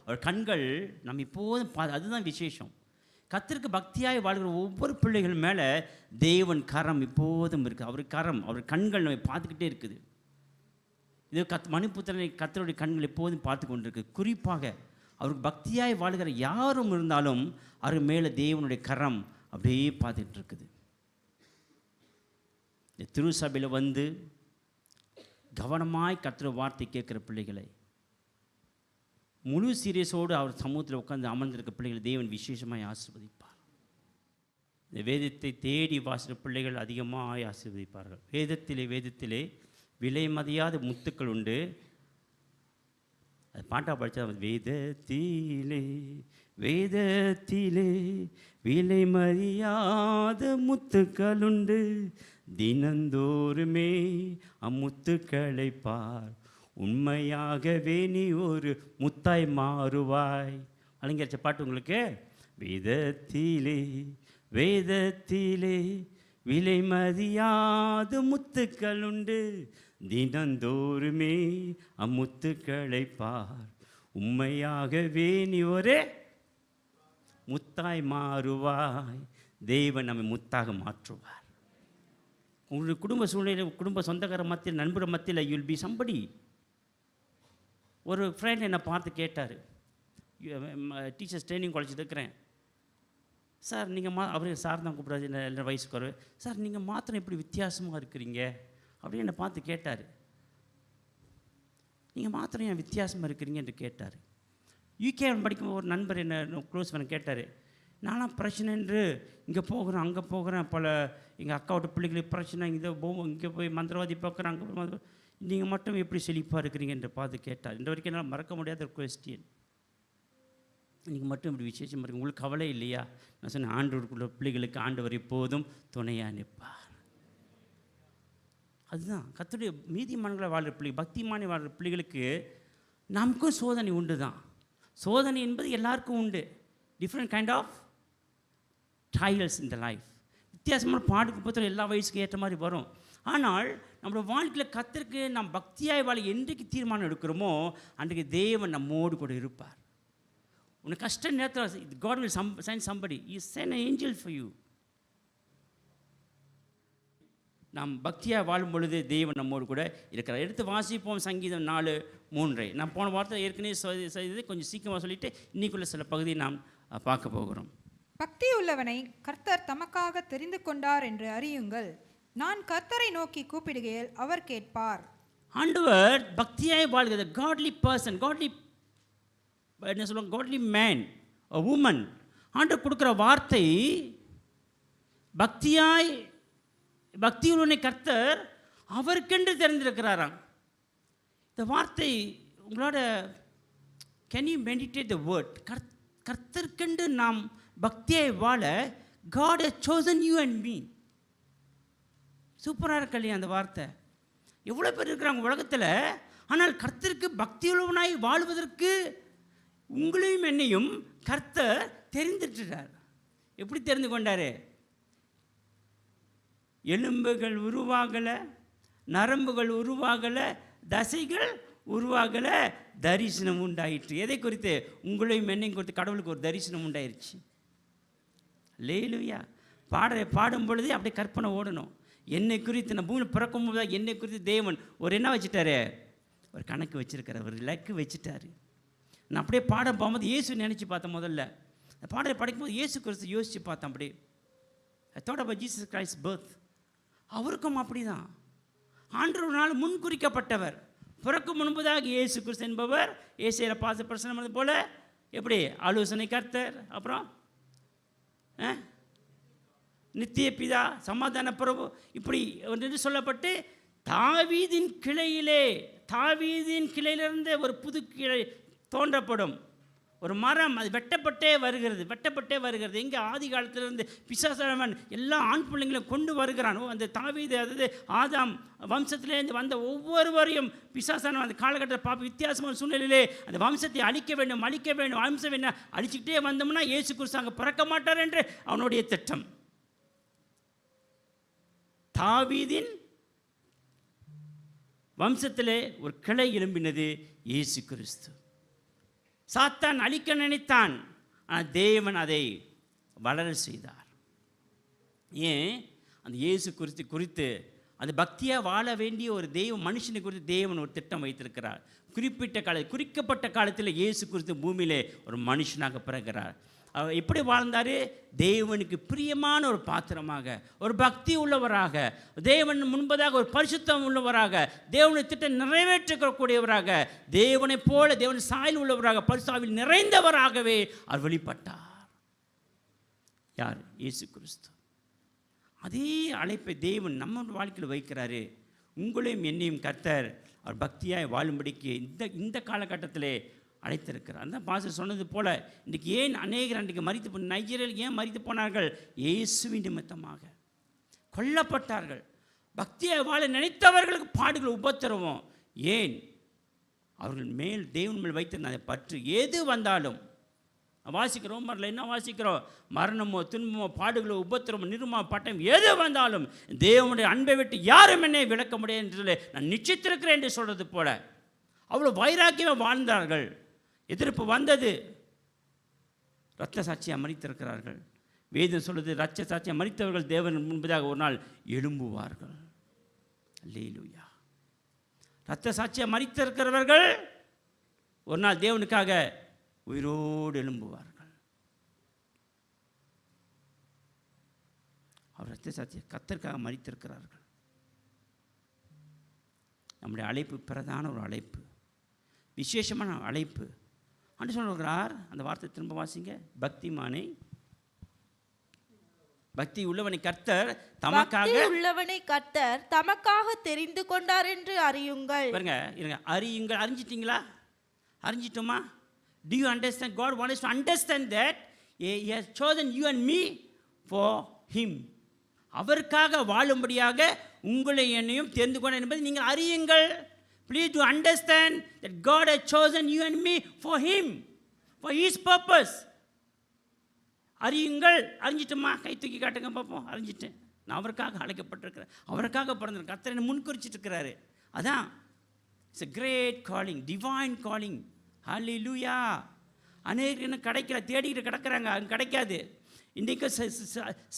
அவர் கண்கள் நம்ம இப்போதும் அதுதான் விசேஷம். கர்த்தருக்கு பக்தியாய் வாழ்கிற ஒவ்வொரு பிள்ளைகள் மேலே தேவன் கரம் இப்போதும் இருக்குது. அவர் கரம், அவர் கண்கள் நம்ம பார்த்துக்கிட்டே இருக்குது. இது மணிப்புத்திரனை கர்த்தருடைய கண்கள் எப்போதும் பார்த்து கொண்டிருக்கு. குறிப்பாக அவருக்கு பக்தியாய் வாழ்கிற யாரும் இருந்தாலும் அவர் மேலே தேவனுடைய கரம் அப்படியே பார்த்துட்டு இருக்குது. இந்த திருசபையில் வந்து கவனமாய் கர்த்தருடைய வார்த்தை கேட்குற பிள்ளைகளை, முழு சீரியஸோடு அவர் சமூகத்தில் உட்கார்ந்து அமர்ந்திருக்க பிள்ளைகளை தேவன் விசேஷமாய் ஆசீர்வதிப்பார். இந்த வேதத்தை தேடி வாசிக்கிற பிள்ளைகள் அதிகமாக ஆசீர்வதிப்பார்கள். வேதத்திலே விலை மதியாத முத்துக்கள் உண்டு. அது பாட்டாக படித்தா, வேதத்திலே விலை மதியாத முத்துக்கள் உண்டு, தினந்தோறுமே அம்முத்துக்களை பார், உண்மையாகவே நீ ஒரு முத்தாய் மாறுவாய். அலங்கரிச்ச பாட்டு உங்களுக்கு. வேதத்திலே வேதத்திலே விலை மதியாத முத்துக்கள் உண்டு, தினந்தோறுமே அம்முத்துக்களை பார். உண்மையாகவே நீ ஒரு முத்தாய் மாறுவாய். தேவன் நம்மை முத்தாக மாற்றுவார். உங்களுடைய குடும்ப சூழ்நிலை, குடும்ப சொந்தக்கார மத்தியில், நண்பர் மத்தியில் யூல் பி சம்படி. ஒரு ஃப்ரெண்ட் என்னை பார்த்து கேட்டார், டீச்சர்ஸ் ட்ரைனிங் காலேஜ் இருக்கிறேன் சார், நீங்கள் அவர் சார் தான் கூப்பிடாது, என்ன வயசுக்கு வரும் சார், நீங்கள் மாத்திரம் எப்படி வித்தியாசமாக இருக்கிறீங்க அப்படின்னு என்னை பார்த்து கேட்டார். நீங்கள் மாத்திரம் ஏன் வித்தியாசமாக இருக்கிறீங்க என்று கேட்டார். யூகே படிக்கும் ஒரு நண்பர் என்ன க்ளோஸ் பண்ண கேட்டார், நானும் பிரச்சனை என்று இங்கே போகிறேன் அங்கே போகிறேன், பல எங்கள் அக்காவோட பிள்ளைகளுக்கு பிரச்சனை, இங்கே போய் மந்திரவாதி பார்க்குறேன், அங்கே போய் நீங்கள் மட்டும் எப்படி செழிப்பாக இருக்கிறீங்க என்று பார்த்து கேட்டார். இந்த வரைக்கும் என்னால் மறக்க முடியாத ஒரு கொஸ்டின். நீங்கள் மட்டும் இப்படி விசேஷமாக இருக்கு, உங்களுக்கு கவலை இல்லையா? நான் சொன்னேன், ஆண்டவருக்குள்ள பிள்ளைகளுக்கு ஆண்டவர் எப்போதும் துணையாக நிற்பார். அதுதான் கர்த்தருடைய நீதிமான்களை வாழ்கிற பிள்ளைகள், பக்திமானி வாழ்கிற பிள்ளைகளுக்கு நமக்கும் சோதனை உண்டு தான். சோதனை என்பது எல்லாருக்கும் உண்டு. Different kind of trials in the life. வித்தியாசமான பாடுக்கு பொறுத்தவரை எல்லா வயசுக்கு ஏற்ற மாதிரி வரும். ஆனால் நம்மளோட வாழ்க்கையில் கர்த்தருக்கு நாம் பக்தியாய் வாழ என்றைக்கு தீர்மானம் எடுக்கிறோமோ அன்றைக்கு தேவன் நம்மோடு கூட இருப்பார். உனக்கு கஷ்ட நேரத்தில் God will send somebody. He send an angel for you. நாம் பக்தியாக வாழும் பொழுது தேவன் நம்மோடு கூட இருக்கிறார். எடுத்து வாசிப்போம் சங்கீதம் 4:3. நான் போன வாரத்தில் ஏற்கனவே செய்தது கொஞ்சம் சீக்கிரமாக சொல்லிவிட்டு இன்னைக்குள்ள சில பகுதியை நாம் பார்க்க போகிறோம். பக்தி உள்ளவனை கர்த்தர் தமக்காக தெரிந்து கொண்டார் என்று அறியுங்கள். நான் கர்த்தரை நோக்கி கூப்பிடுகையில் அவர் கேட்பார். ஆண்டவர் பக்தியாய் வாழ்கிற காட்லி பர்சன், காட்லி என்ன சொல்லுவாங்க, காட்லி மேன், உமன், ஆண்டவர் கொடுக்குற வார்த்தை பக்தியுள்ளவனை கர்த்தர் அவருக்கென்று தெரிந்திருக்கிறாராம். இந்த வார்த்தை உங்களோட can you meditate the word? கர்த்தருக்கென்று நாம் பக்தியை வாழ God has chosen you and me. சூப்பராக இருக்கு இல்லையா அந்த வார்த்தை? எவ்வளோ பேர் இருக்கிறாங்க உலகத்தில், ஆனால் கர்த்தருக்கு பக்தியுள்ளவனாய் வாழ்வதற்கு உங்களையும் என்னையும் கர்த்தர் தெரிந்துட்டார். எப்படி தெரிந்து கொண்டாரு? எலும்புகள் உருவாகலை, நரம்புகள் உருவாகலை, தசைகள் உருவாகலை, தரிசனம் உண்டாயிற்று. எதை குறித்து? உங்களையும் என்னையும் குறித்து கடவுளுக்கு ஒரு தரிசனம் உண்டாயிருச்சு. லேலுயா பாடும் பொழுதே அப்படியே கற்பனை ஓடணும். என்னை குறித்து நான் பூமியில் பிறக்கும் போது என்னை குறித்து தேவன் ஒரு என்ன வச்சுட்டாரு, ஒரு கணக்கு வச்சுருக்காரு, ஒரு இலக்கு வச்சுட்டாரு. நான் அப்படியே பாடம் போகும்போது இயேசு நினச்சி பார்த்தேன். முதல்ல பாடலை படிக்கும்போது இயேசு கிறிஸ்து யோசித்து பார்த்தேன். அப்படியே I thought about Jesus Christ birth. அவருக்கும் அப்படி தான் ஆண்டவரால் முன்குறிக்கப்பட்டவர். பிறக்கும் முன்பதாக இயேசு கிறிஸ்து என்பவர் ஏசாயால பாச பிரசனம் போல எப்படி ஆலோசனை கர்த்தர், அப்புறம் நித்திய பிதா, சமாதான பிரபு, இப்படி என்று சொல்லப்பட்டு தாவீதின் கிளையிலிருந்து ஒரு புது கிளை தோன்றப்படும். ஒரு மரம் அது வெட்டப்பட்டே வருகிறது. எங்கே? ஆதி காலத்திலிருந்து பிசாசானவன் எல்லா ஆண் பிள்ளைங்களையும் கொண்டு வருகிறான். அந்த தாவீது, அதாவது ஆதாம் வம்சத்திலேருந்து வந்த ஒவ்வொருவரையும் பிசாசானவன் அந்த காலகட்டத்தில் பார்ப்ப வித்தியாசமான சூழ்நிலையிலே அந்த வம்சத்தை அழிக்க வேண்டும், வம்சம் என்ன அழிச்சிக்கிட்டே வந்தோம்னா இயேசு கிறிஸ்து அங்கே பிறக்க மாட்டார் என்று அவனுடைய திட்டம். தாவீதின் வம்சத்திலே ஒரு கிளை எழும்பினது இயேசு கிறிஸ்து. சாத்தான் அழிக்க நினைத்தான், ஆனால் தேவன் அதை வளர செய்தார். ஏன்? அந்த இயேசு குறித்து அந்த பக்தியாக வாழ வேண்டிய ஒரு மனுஷனை குறித்து தேவன் ஒரு திட்டம் வைத்திருக்கிறார். குறிக்கப்பட்ட காலத்தில் இயேசு கிறிஸ்து பூமியிலே ஒரு மனுஷனாக பிறகுறார். அவர் எப்படி வாழ்ந்தார்? தேவனுக்கு பிரியமான ஒரு பாத்திரமாக, ஒரு பக்தி உள்ளவராக, தேவன் முன்பதாக ஒரு பரிசுத்தம் உள்ளவராக, தேவனுடைய திட்டம் நிறைவேற்றக்கூடியவராக, தேவனைப் போல தேவன் சாயல் உள்ளவராக, பரிசுத்தாவில் நிறைந்தவராகவே அவர் வெளிப்பட்டார். யார்? இயேசு கிறிஸ்து. அதே அழைப்பை தேவன் நம்ம வாழ்க்கையில் வைக்கிறாரு. உங்களையும் என்னையும் கர்த்தர் அவர் பக்தியாய் வாழும்படிக்கு இந்த காலகட்டத்திலே அழைத்திருக்கிறார். அந்த பாஸ்டர் சொன்னது போல இன்றைக்கி ஏன் அநேகர் அன்றைக்கு நைஜீரியாவில் ஏன் மரித்து போனார்கள்? இயேசுவின் நிமித்தமாக கொல்லப்பட்டார்கள். பக்தியை வாழ நினைத்தவர்களுக்கு பாடுகள் உபத்திரவம். ஏன்? அவர்கள் மேல் தேவன் மேல் வைத்திருந்த அந்த பற்று எது வந்தாலும் வாசிக்கிறோம். ரோமரில் என்ன வாசிக்கிறோம்? மரணமோ துன்பமோ பாடுகளோ உபத்திரமோ நிருமா பட்டம் எது வந்தாலும் தேவனுடைய அன்பை விட்டு யாரும் என்னை விளக்க முடியாது என்று சொல்லி நான் நிச்சயித்திருக்கிறேன் என்று சொல்கிறது போல அவ்வளோ வைராக்கியமாக வாழ்ந்தார்கள். எதிர்ப்பு வந்தது, இரத்த சாட்சியாக மரித்திருக்கிறார்கள். வேதம் சொல்லுது, இரத்த சாட்சியாக மரித்தவர்கள் தேவன் முன்பதாக ஒரு நாள் எழும்புவார்கள். அல்லேலூயா. இரத்த சாட்சியாக மரித்திருக்கிறவர்கள் ஒரு நாள் தேவனுக்காக உயிரோடு எழும்புவார்கள். அவர் இரத்த சாட்சியாக கர்த்தருக்காக மரித்திருக்கிறார்கள். நம்முடைய அழைப்பு பிரதான ஒரு அழைப்பு, விசேஷமான அழைப்பு. அன்று சொல்கிறார், அந்த வார்த்தை திரும்ப வாசிங்க. பக்திமானை, பக்தி உள்ளவனை கர்த்தர் தமக்காக தெரிந்து கொண்டார் என்று அறியுங்கள். பாருங்க, இருங்க, அறியுங்கள். அறிஞ்சிட்டீங்களா? அறிஞ்சிட்டோமா? Do you understand? God wants us to understand that He has chosen you and me for Him. அவருக்காக வாழும்படியாக உங்களை என்னையும் தெரிந்து கொண்டார் என்பதை நீங்கள் அறியுங்கள். Please do understand that God has chosen you and me for Him, for His purpose. அறியுங்கள். அறிஞ்சிட்டோமா? கை தூக்கி காட்டுங்க பார்ப்போம். அறிஞ்சிட்டேன். நான் அவருக்காக அழைக்கப்பட்டிருக்கிறேன், அவருக்காக பிறந்திருக்கேன். கர்த்தர் என்னை முன்குறிச்சிட்டு இருக்கிறாரு. அதான் it's a great calling, divine calling. ஹல்லேலூயா. அநேகர் இன்னும் கிடைக்கல, தேடிக்கிட்டு கிடக்கிறாங்க, அங்கே கிடைக்காது. இன்றைக்கு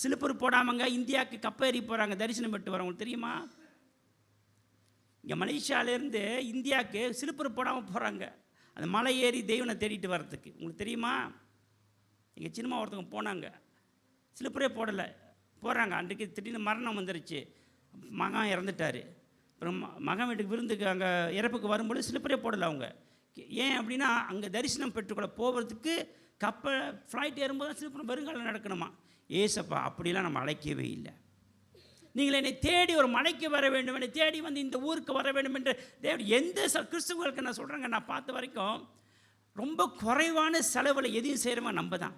சிலுப்பர் போடாமங்க இந்தியாவுக்கு கப்பேறி போகிறாங்க, தரிசனம் பெற்று வர. உங்களுக்கு தெரியுமா? இங்கே மலேசியாவிலேருந்து இந்தியாவுக்கு சிலுப்பர் போடாமல் போகிறாங்க, அந்த மலை ஏறி தெய்வனை தேடிட்டு வர்றதுக்கு. உங்களுக்கு தெரியுமா? இங்கே சினிமா ஒருத்தவங்க போனாங்க, சிலுப்பரே போடலை, போகிறாங்க. அன்றைக்கு திடீர்னு மரணம் வந்துருச்சு, மகன் இறந்துட்டார். அப்புறம் மகன் வீட்டுக்கு விருந்துக்கு அங்கே இறப்புக்கு வரும்போது சிலுப்பரே போடலை அவங்க. ஏன் அப்படின்னா அங்கே தரிசனம் பெற்றுக்கொள்ள போகிறதுக்கு கப்பல் ஃப்ளைட் ஏறும்போது தான் சிலுப்பரம் வருங்காலம் நடக்கணுமா. ஏசப்பா அப்படிலாம் நம்ம அழைக்கவே இல்லை. நீங்கள் என்னை தேடி ஒரு மலைக்கு வர வேண்டும், என்னை தேடி வந்து இந்த ஊருக்கு வர வேண்டும் என்று தேவன் எந்த கிறிஸ்துவர்களுக்கு நான் சொல்கிறேங்க, நான் பார்த்த வரைக்கும் ரொம்ப குறைவான செலவில் எதையும் செய்கிறவங்க நம்ம தான்.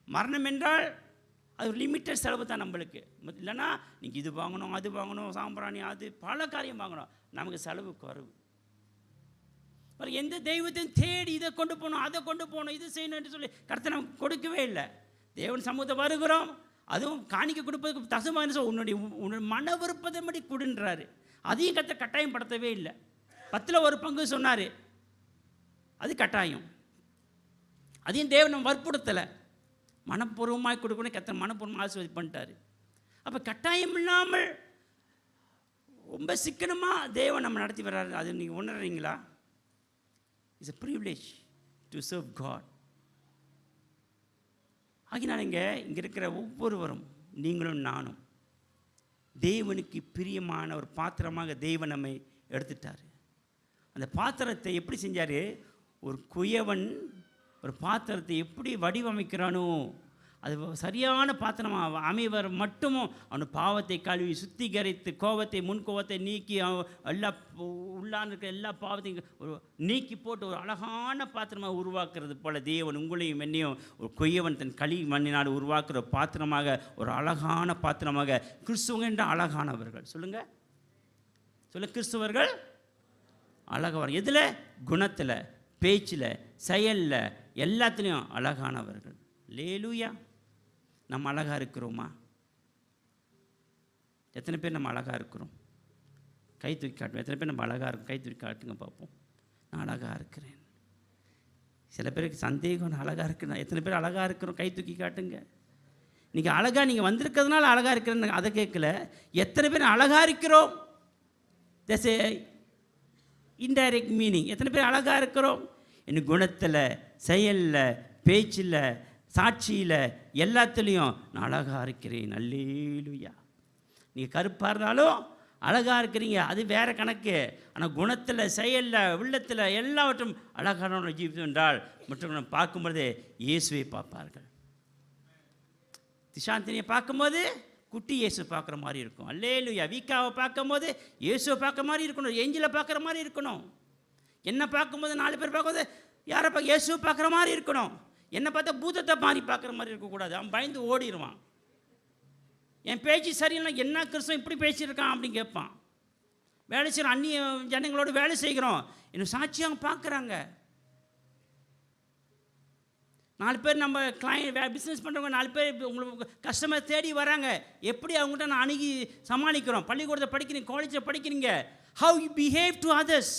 மரணம் என்றால் அது ஒரு லிமிட்டட் செலவு தான் நம்மளுக்கு. இல்லைன்னா நீங்கள் இது வாங்கணும், அது வாங்கணும், சாம்பிராணி, அது பல காரியம் வாங்கணும். நமக்கு செலவு குறைவு. எந்த தெய்வத்தையும் தேடி இதை கொண்டு போகணும், அதை கொண்டு போகணும், இது செய்யணும் என்று சொல்லி கர்த்தர் நமக்கு கொடுக்கவே இல்லை. தேவன் சமூகத்தை வருகிறோம், அதுவும் காணிக்க கொடுப்பதுக்கு தசமாக உன்னுடைய மன விருப்பதன்படி கொடுன்றாரு. அதையும் கர்த்தர் கட்டாயம் படுத்தவே இல்லை. 10ல் 1 பங்கு சொன்னார், அது கட்டாயம். அதையும் தேவன் நம்ம வற்புறுத்தலை, மனப்பூர்வமாக கொடுக்கணும். கர்த்தர் மனப்பூர்வமாக ஆசீர்வாதி பண்ணிட்டார். அப்போ கட்டாயம் இல்லாமல் ரொம்ப சிக்கனமாக தேவன் நம்ம நடத்தி வர்றாரு. அது நீங்கள் உணர்றீங்களா? It's a privilege to serve God. ஆகினால் இங்கே இருக்கிற ஒவ்வொருவரும், நீங்களும் நானும், தேவனுக்கு பிரியமான ஒரு பாத்திரமாக தேவன் நம்மை எடுத்துட்டார். அந்த பாத்திரத்தை எப்படி செஞ்சார்? ஒரு குயவன் ஒரு பாத்திரத்தை எப்படி வடிவமைக்கிறானோ அது சரியான பாத்திரமாக அமைவர் மட்டும் அவன் பாவத்தை கழுவி சுத்திகரித்து கோபத்தை முன்கோபத்தை நீக்கி எல்லா உள்ளான இருக்கிற எல்லா பாவத்தையும் நீக்கி போட்டு ஒரு அழகான பாத்திரமாக உருவாக்குறது போல் தேவன் உங்களையும் என்னையும் ஒரு கொய்யவன் தன் களி மண்ணினால் உருவாக்குற பாத்திரமாக, ஒரு அழகான பாத்திரமாக. கிறிஸ்துவங்க என்ற அழகானவர்கள் சொல்லுங்கள், கிறிஸ்துவர்கள் அழகவர். எதில்? குணத்தில், பேச்சில், செயலில், எல்லாத்துலேயும் அழகானவர்கள். லேலூயா. நம்ம அழகாக இருக்கிறோமா? எத்தனை பேர் நம்ம அழகாக இருக்கிறோம்? கை தூக்கி காட்டுவோம். எத்தனை பேர் நம்ம அழகாக இருக்கும்? கை தூக்கி காட்டுங்க பார்ப்போம். நான் அழகாக இருக்கிறேன். சில பேருக்கு சந்தேகம், நான் அழகாக இருக்கிறேன். எத்தனை பேர் அழகாக இருக்கிறோம்? கை தூக்கி காட்டுங்க. நீங்கள் அழகாக நீங்கள் வந்திருக்கிறதுனால அழகாக இருக்கிறேன்னு அதை கேட்கல. எத்தனை பேர் அழகாக இருக்கிறோம்? That's A indirect meaning. எத்தனை பேர் அழகாக இருக்கிறோம்? இன்னும் குணத்தில், செயலில், பேச்சில், சாட்சியில், எல்லாத்துலேயும் நான் அழகாக இருக்கிறேன். அல்லேலூயா. நீங்கள் கருப்பாக இருந்தாலும் அழகாக இருக்கிறீங்க, அது வேறு கணக்கு. ஆனால் குணத்தில், செயலில், உள்ளத்தில் எல்லாவற்றும் அழகான ஜீவிதம் என்றால் மற்றவங்க பார்க்கும்போதே இயேசுவை பார்ப்பார்கள். திஷாந்தினியை பார்க்கும்போது குட்டி இயேசு பார்க்குற மாதிரி இருக்கும். அல்லேலூயா. வீக்காவை பார்க்கும்போது இயேசுவை பார்க்குற மாதிரி இருக்கணும், ஏஞ்சலை பார்க்குற மாதிரி இருக்கணும். என்னை பார்க்கும்போது 4 பேர் பார்க்கும்போது யாரை பார்க்க இயேசுவை பார்க்குற மாதிரி இருக்கணும். என்னை பார்த்தா பூதத்தை மாதிரி பார்க்குற மாதிரி இருக்கக்கூடாது. அவன் பயந்து ஓடிடுவான். என் பேச்சு சரியில்லை, என்ன கிறிஸ்தவன் இப்படி பேசியிருக்கான் அப்படின்னு கேட்பான். வேலை செய்கிறோம், அந்நிய ஜனங்களோடு வேலை செய்கிறோம், என்ன சாட்சியாக பார்க்குறாங்க. 4 பேர் நம்ம கிளைண்ட் பிஸ்னஸ் பண்ணுறவங்க 4 பேர் உங்களுக்கு கஸ்டமர் தேடி வராங்க. எப்படி அவங்கள்ட்ட நான் அணுகி சமாளிக்கிறோம்? பள்ளிக்கூடத்தை படிக்கிறீங்க, காலேஜில் படிக்கிறீங்க, how you behave to others.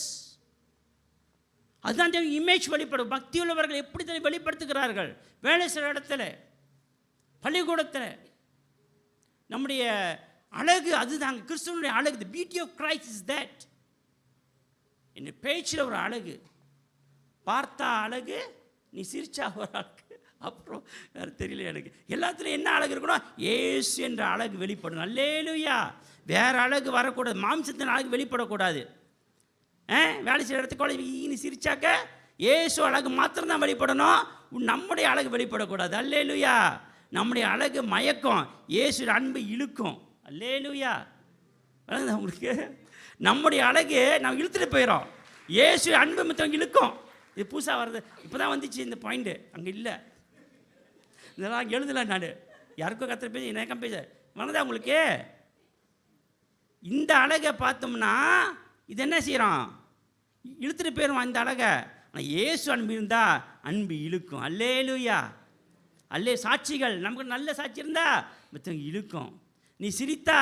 அதுதான் இமேஜ் வெளிப்படும். பக்தி உள்ளவர்கள் எப்படி தான் வெளிப்படுத்துகிறார்கள்? வேலை செய்கிற இடத்துல, பள்ளிக்கூடத்தில். நம்முடைய அழகு அதுதாங்க, கிறிஸ்துவனுடைய அழகு. The beauty of Christ is that. என்ன பேச்சில் ஒரு அழகு, பார்த்தா அழகு, நீ சிரிச்சா ஒரு அழகு, அப்புறம் வேறு தெரியல எனக்கு. எல்லாத்துலையும் என்ன அழகு இருக்கணும்? ஏசு என்ற அழகு வெளிப்படும். அல்லேலூயா. வேறு அழகு வரக்கூடாது, மாம்சத்தின் அழகு வெளிப்படக்கூடாது. வேலை செய்கிற இடத்துக்கு காலேஜ் நீ சிரிச்சாக்க ஏசு அழகு மாத்திரம்தான் வெளிப்படணும், நம்முடைய அழகு வெளிப்படக்கூடாது. அல்லேலூயா. நம்முடைய அழகு மயக்கம், ஏசு அன்பு இழுக்கும். அல்லேலூயா. உங்களுக்கு நம்முடைய அழகு நம்ம இழுத்துட்டு போயிடும், ஏசு அன்பு மற்றவங்க இழுக்கும். இது புதுசாக வருது, இப்போ தான் வந்துச்சு இந்த பாயிண்ட்டு, அங்கே இல்லை. இதெல்லாம் அங்கே எழுதலை, நான் யாருக்கும் கத்திர பேச எனக்கம் பேச வந்ததா உங்களுக்கு. இந்த அழகை பார்த்தோம்னா இது என்ன செய்கிறோம்? இழுத்துட்டு போயிடுவோம் இந்த அழகை. ஆனால் ஏசு அன்பு இருந்தால் அன்பு இழுக்கும். அல்லேலூயா. சாட்சிகள் நமக்கு நல்ல சாட்சி இருந்தால் மற்றவங்க இழுக்கும். நீ சிரித்தா